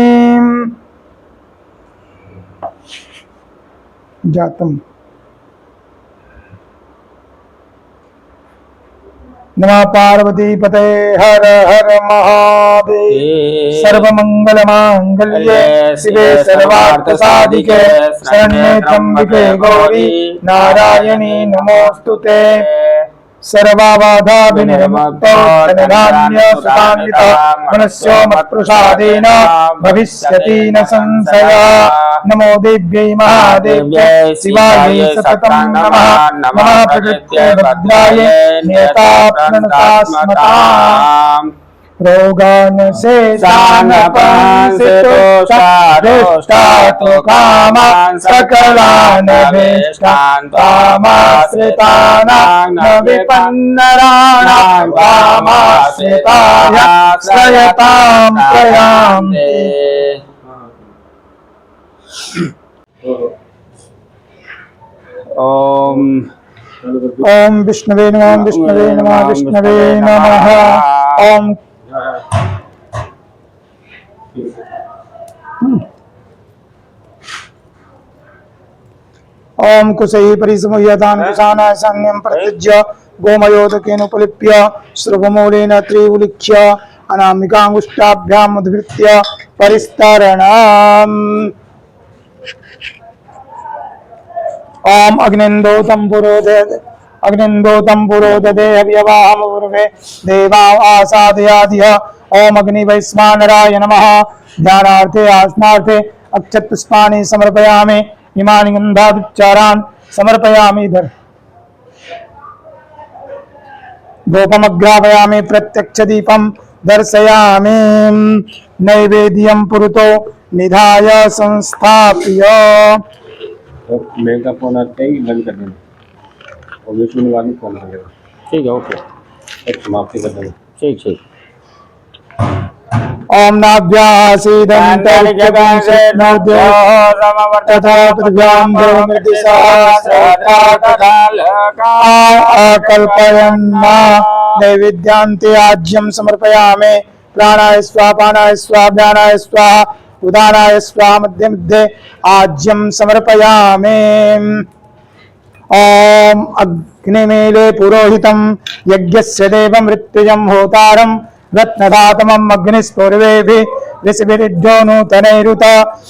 जातम नमः पार्वती पते हर हर महादेव। सर्वमंगल मांगल्ये शिवे सर्वार्थ साधिके शरण्ये त्र्यंबके गौरी नारायणी नमोस्तुते। सर्वबाधा विनिर्मुक्तो धनधान्य सुखान्वितो मनुष्यो मत्प्रसादेन भविष्यति न संशयः। नमो देव्यै महादेव्यै शिवायै सततं नमः। नमः प्रकृत्यै भद्रायै नियता प्रणतास्मताम्। रोगान शेषानपंसितो कामान् सकलान् अभीष्टान् त्वामाश्रितानां न विपन्नराणां त्वामाश्रिताय श्रयतां प्रयान्ते। ओम विष्णवे नमः विष्णवे नमः विष्णवे नमः। ओम ओम कुशै परिसमुह्यतान् कुशानाय संज्ञं प्रतिज्य गोमयोदकेन उपलिप्य श्रुभमूलेन त्रिउलिख्य अनामिकाङ्गुष्ठाभ्याम् उद्भृत्य परिस्तरणम्। ओम अग्निन्दोतं पुरोददे हव्यवाहमूर्वे देवा आसादयादिह। ओम अग्नि वैश्वानराय नमः। ध्यानार्थे आसनार्थे अक्षत पुष्पाणि समर्पयामि। इमानि गन्धादुच्चारान् समर्पयामि। इधर धूपमग्रापयामि प्रत्यक्ष दीपं दर्शयामि। नैवेद्यं पुरतो निधाय संस्थाप्य। मेरा फोन आता ही बंद कर देना और विष्णु वाली फोन करेगा। ठीक है ओके समाप्ति कर देना। ठीक ठीक। ओम नाभ्यासीदन्तरिक्षं नोद्यो तथा पृथ्व्यां कल्पयन्ना नैवेद्यान्ते आज्यं समर्पयामि। प्राणाय स्वाहा पानाय स्वाहा व्यानाय स्वाहा उदानाय स्वाहा मध्ये मध्ये आज्यं समर्पयामि। ओम अग्निमीले पुरोहितं यज्ञस्य देवं मृत्युजं होतारं रत्नदातमम् अग्निस्पूर्वेभिः ऋषिभिरिड्ढो नूतनैरुत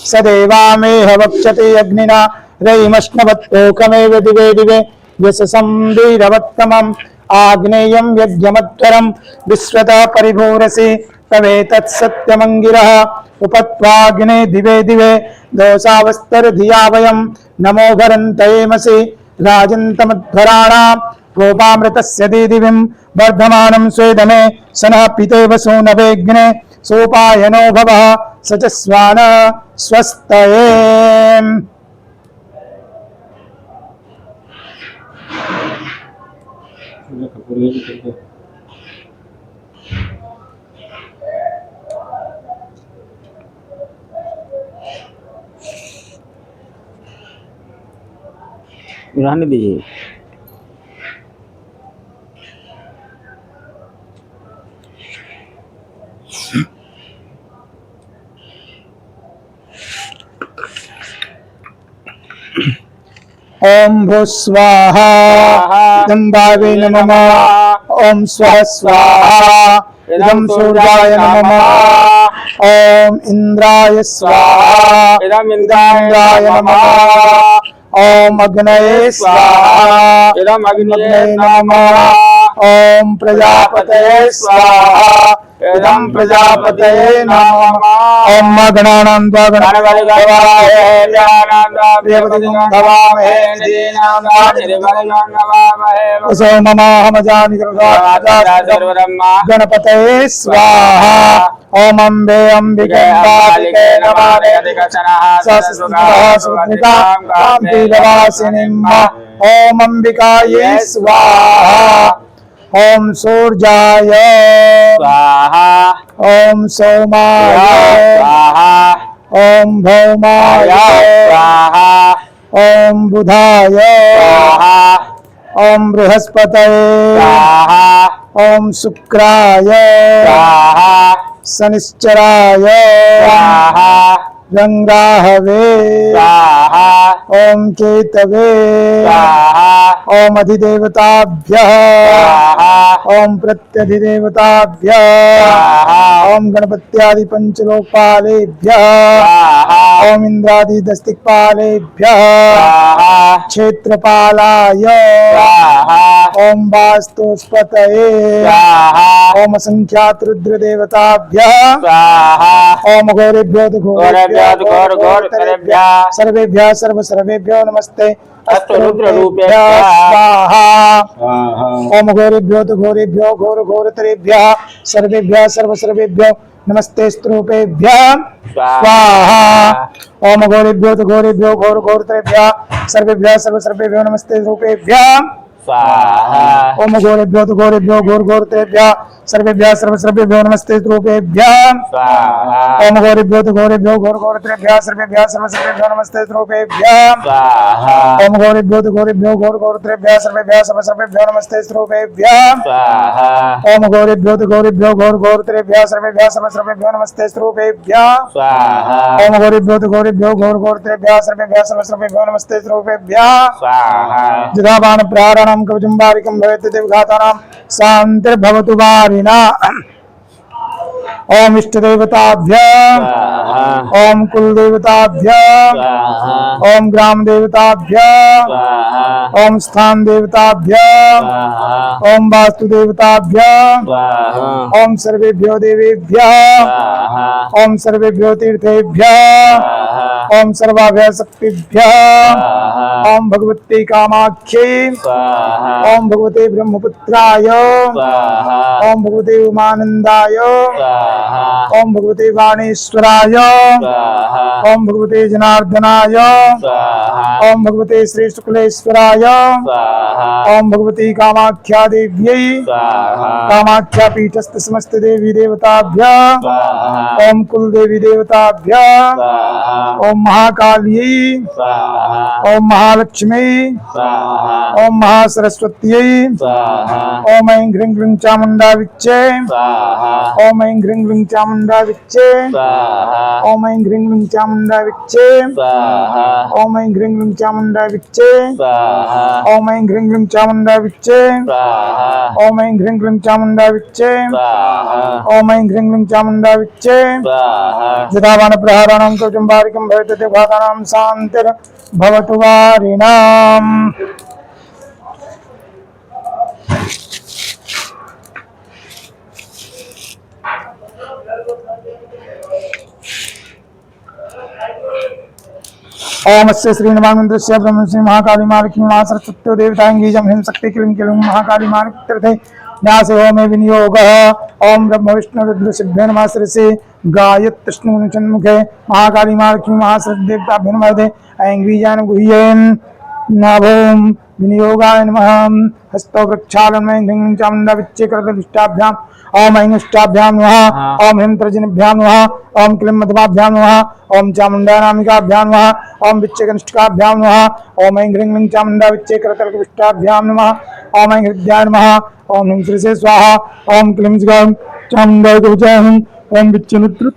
स देवामेह वक्षते अग्निना रयिमश्नवत्तोकमेव दिवे दिवे यशसं वीरवत्तमम् आग्नेयं यज्ञमत्वरं विश्वतः परिभूरसि तवेतत्सत्यमङ्गिरः उपत्वाग्ने दिवे दिवे दोषावस्तरधिया वयं नमो भरन्तयेमसि राजन्तमध्वराणां गोपामृतस्य दीदिविं वर्धमानं स्वेदमे सनः पितेव सूनवेग्ने सोपायनो भवः स च स्वान स्वस्तये। रहने दीजिए। ओम भूस्वाहा दंबावे नमः। ओम स्वः स्वाहा इदं सूर्याय नमः। ओम इंद्राय स्वाहा इदं इंद्राय नमः। ओम अग्नये स्वाहा इदं अग्नये नमः। ओम प्रजापतये स्वाहा इदं प्रजापतये नमः। ओम गणानां त्वा गणपतये नमामहे गणपतये स्वाहा। ओम अम्बे अंबिके अंबालिके नमः। ओम अंबिकायै स्वाहा। ओम सूर्याय स्वाहा। ओम सोमाय स्वाहा। ओम भौमाय स्वाहा। ओम बुधाय स्वाहा। ओम बृहस्पतये स्वाहा। ओम शुक्राय स्वाहा। शनिश्चराय स्वाहा। रंग्राहवे स्वाहा ओम केतवे स्वाहा ओम अधिदेवताभ्यः स्वाहा ओम प्रत्यधिदेवताभ्यः स्वाहा ओम गणपत्यादि पंचलोकपालेभ्यः स्वाहा ओम इंद्रादि दस्तिकपालेभ्यः स्वाहा क्षेत्रपालाय स्वाहा ओम वास्तुस्पतये स्वाहा ओम असंख्यात रुद्रदेवताभ्यः स्वाहा ओम घोरेभ्यो घोर घोरेभ्यः सर्वेभ्यः सर्वेभ्यो नमस्ते अस्तु रुद्ररूपेभ्यः स्वाहा स्वाहा ओम घोरेभ्यो घोरतरेभ्यः सर्वेभ्यः सर्वेभ्यो नमस्ते स्तरूपेभ्यः स्वाहा ओम घोरेभ्यो घोरतरेभ्यः सर्वेभ्यः सर्वेभ्यो नमस्ते स्तरूपेभ्यः स्वाहा ओम घोरेभ्यो घोरतरेभ्यः सर्वेभ्यः सर्वेभ्यो नमस्ते स्तरूपेभ्यः स्वाहा ओम घोरेभ्यो घोरतरेभ्यः सर्वेभ्यः सर्वेभ्यो नमस्ते स्तरूपेभ्यः स्वाहा ओम घोरेभ्यो घोरतरेभ्यः सर्वेभ्यः सर्वेभ्यो नमस्ते स्तरूपेभ्यः स्वाहा ओम घोरेभ्यो घोरतरेभ्यः सर्वेभ्यः सर्वेभ्यो नमस्ते स्तरूपेभ्यः स्वाहा ओम घोरेभ्यो घोरतरेभ्यः सर्वेभ्यः सर्वेभ्यो नमस्ते स्तरूपेभ्यः स्वाहा यथा बाणप्रहाराणां कवचं वारिकं भवेत् देवघातानां शान्तिर्भवतु वारिणा ओम इष्टदेवताभ्यः स्वाहा ओम कुलदेवताभ्यः स्वाहा ओम ग्राम देवताभ्यः स्वाहा ओम स्थान देवताभ्यः स्वाहा ओम वास्तु देवताभ्यः स्वाहा ओम सर्वेभ्यो देवेभ्यः स्वाहा ओम सर्वेभ्यो तीर्थेभ्यः स्वाहा ओम सर्वाभ्यः शक्तिभ्यः स्वाहा ओम भगवते कामाख्यै स्वाहा ओम भगवते ब्रह्मपुत्राय स्वाहा ओम भगवते उमानंदाय स्वाहा ओम भगवते वाणेश्वराय स्वाहा ओम भगवते जनार्दनाय स्वाहा ओम भगवते श्री शुक्लेश्वराय स्वाहा ओम भगवती कामाख्या देव्यै स्वाहा कामाख्या पीठस्थ समस्त देवी देवताभ्यः स्वाहा ओम कुल देवी देवताभ्यः स्वाहा ओम महाकाल्यै स्वाहा ओम महालक्ष्मी स्वाहा ओम महासरस्वत्यै स्वाहा ओम ऐं ह्रीं क्लीं चामुण्डा विच्चे स्वाहा ओम ऐं ह्रीं क्लीं चामुण्डा विच्चे स्वाहा ओम ऐं ह्रीं क्लीं चामुण्डा विच्चे स्वाहा ओम ऐं ह्रीं क्लीं चामुण्डा विच्चे स्वाहा ओम ऐं ह्रीं क्लीं चामुण्डा विच्चे स्वाहा ओम ऐं ह्रीं क्लीं चामुण्डा विच्चे स्वाहा ओम ऐं ह्रीं क्लीं चामुण्डा विच्चे स्वाहा यथा बाणप्रहाराणां कवचं वारिकं भवेत् देवघातानां शान्तिर्भवतु वारिणाम् ओम अस्य श्री नवामंत्रस्य ब्रह्मश्री महाकाली महालक्ष्मी महासरस्वत्यो देवतांगीजं ह्रीं शक्ति क्लीं क्लीं महाकाली महातीर्थे न्यास होमे विनियोगः ओम ब्रह्म विष्णु रुद्र सिद्धे नमः शिरसि गायत्रिष्णुमुखे महाकाली महालक्ष्मी महासरस्वतीदेवताभ्यो नमः ऐंग्रीजान गुह्येन नाभोम विनियोगाय नमः हस्तो वृक्षालन्मय ह्रीं चामुण्डा विच्चे करतलिष्टाभ्याम् ओम ऐं इष्टाभ्यां नमः ओम ह्रीं तर्जनीभ्यां नमः ओम क्लीं मध्वाभ्यां नमः ओम चामुण्डा नामिकाभ्यां नमः ओम विच्चे कनिष्ठिकाभ्यां नमः ओम ऐं ह्रीं क्लीं चामुण्डा विच्चे करतलविष्टाभ्यां नमः ओम ऐं हृद्याय नमः ओम ह्रीं श्रीसे स्वाहा ओम क्लीं चामुण्डा कवचाहं ओम विच्चेनुत्रुत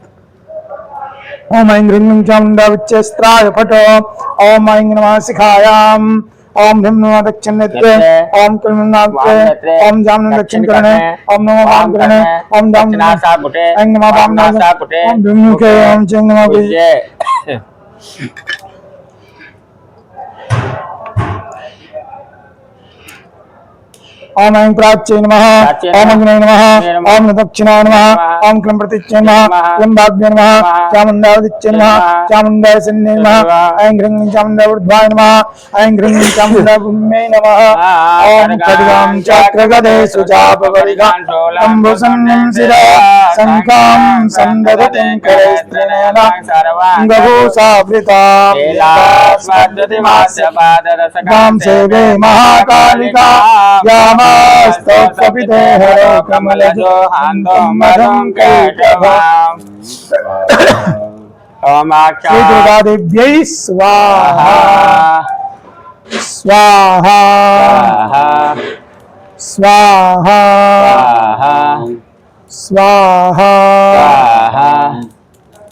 ओम ऐं ह्रीं क्लीं चामुण्डा विच्चे स्त्राय फट ओम ऐं नमः शिखायाम् ओम ह्रीं नमः दक्षिणनेत्रे ओम क्लीं नागत्रे ओम जामनं दक्षिणकर्णे ओम नमो वामकर्णे ओम दक्षिणासापुटे ऐं नमः वामनासापुटे ओम भिन्मुखे ओम चैं नमः पूज्ये ओम ऐं प्राच्ये नमः ओम अग्नये नमः ओम दक्षिणाय नमः ओम क्लीं प्रतीच्ये नमः क्लीं भाग्ये नमः चामुण्डावदिच्ये नमः चामुण्डाय सन्ये नमः ऐं ह्रीं चामुण्डा ऊर्ध्वाय नमः ऐं ह्रीं चामुण्डा भूम्यै नमः ओम खड्गां चक्रगदेषु चापपरिगां अम्बुसन्निं शिरा शङ्खां सन्दधतिं करैस्त्रिनयना गभूषावृतां गां सेवे महाकालिका यामास्तौत्पपिते हरो कमलजो हान्तं मधुं कैटभाम् ओम श्री दुर्गा देव्यै स्वाहा स्वाहा स्वाहा स्वाहा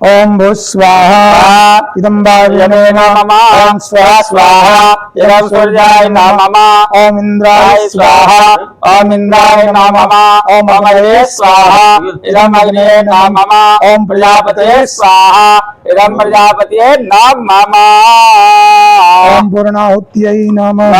ओम भूस्वाहा इदं वायुवे नमः ओम स्वाहा स्वाहा इदं सूर्याय नमः ओम इंद्राय स्वाहा ओम इंद्राय नमः ओम अग्नये स्वाहा इदं अग्नये नमः ओम प्रजापतये स्वाहा इदं प्रजापतये नमः ओम पूर्णाहुत्यै नमः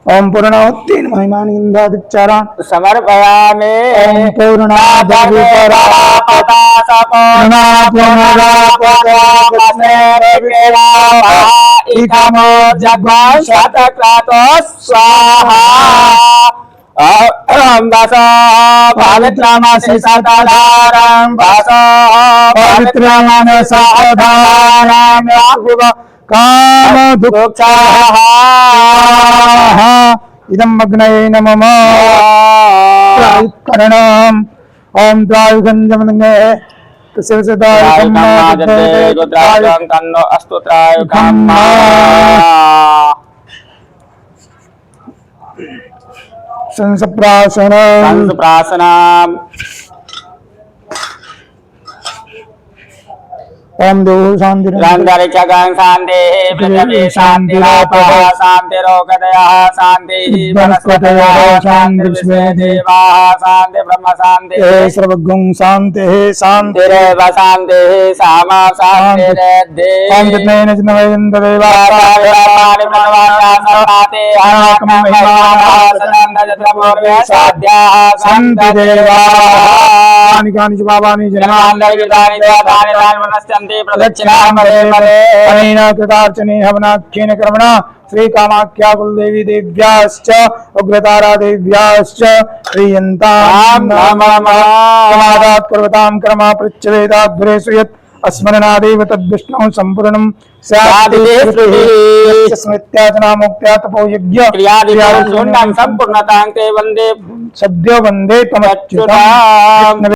ओम पूर्णाहुति महिमानि इंद्रादिचारण समर्पयामि ओम पूर्णाहुति स्वाहा पवित्रमसि सतधारं काम दुःखाः इदं अग्नये नमः करणम् ओम द्वायुगंजमनगे तन्नो अस्तु त्रायुगं संसप्रासनम् ओम देव शांति रंदरिचगं शांति पृथ्वी शांतिरापः शांतिरोगदयः शांतिः वनस्पतयः शांतिर्विश्वे देवाः शांति ब्रह्म शांति सर्वगुं शांति शांतिरेव शांतिः सामा शांतिरेद्धि ओम जितनेन जितनवैन्द्र देवानि प्रणवानासनाते हराकमहिमानासनन्दजत्रपूर्वे साध्याः शांति देवानि कानि च पापानि जन्मान्तर्गतानि द्वादानि वनश्चन्ति प्रदक्षिणामरे मरे अनेन कृतार्चने हवनाख्येन कर्मणा श्री कामाख्या कुलदेवी देव्याश्च उग्रतारा देव्याश्च प्रियन्तां समादात् पर्वतां कर्मा पृच्छ्वेदाध्वरेषु यत् अस्मरणादेव तद्विष्णुः सम्पूर्णं स्यात् स्मृत्या मुक्त्या तपो यज्ञ क्रियादिषु सम्पूर्णतां ते वन्दे सद्यो वन्दे त्वमच्युताम्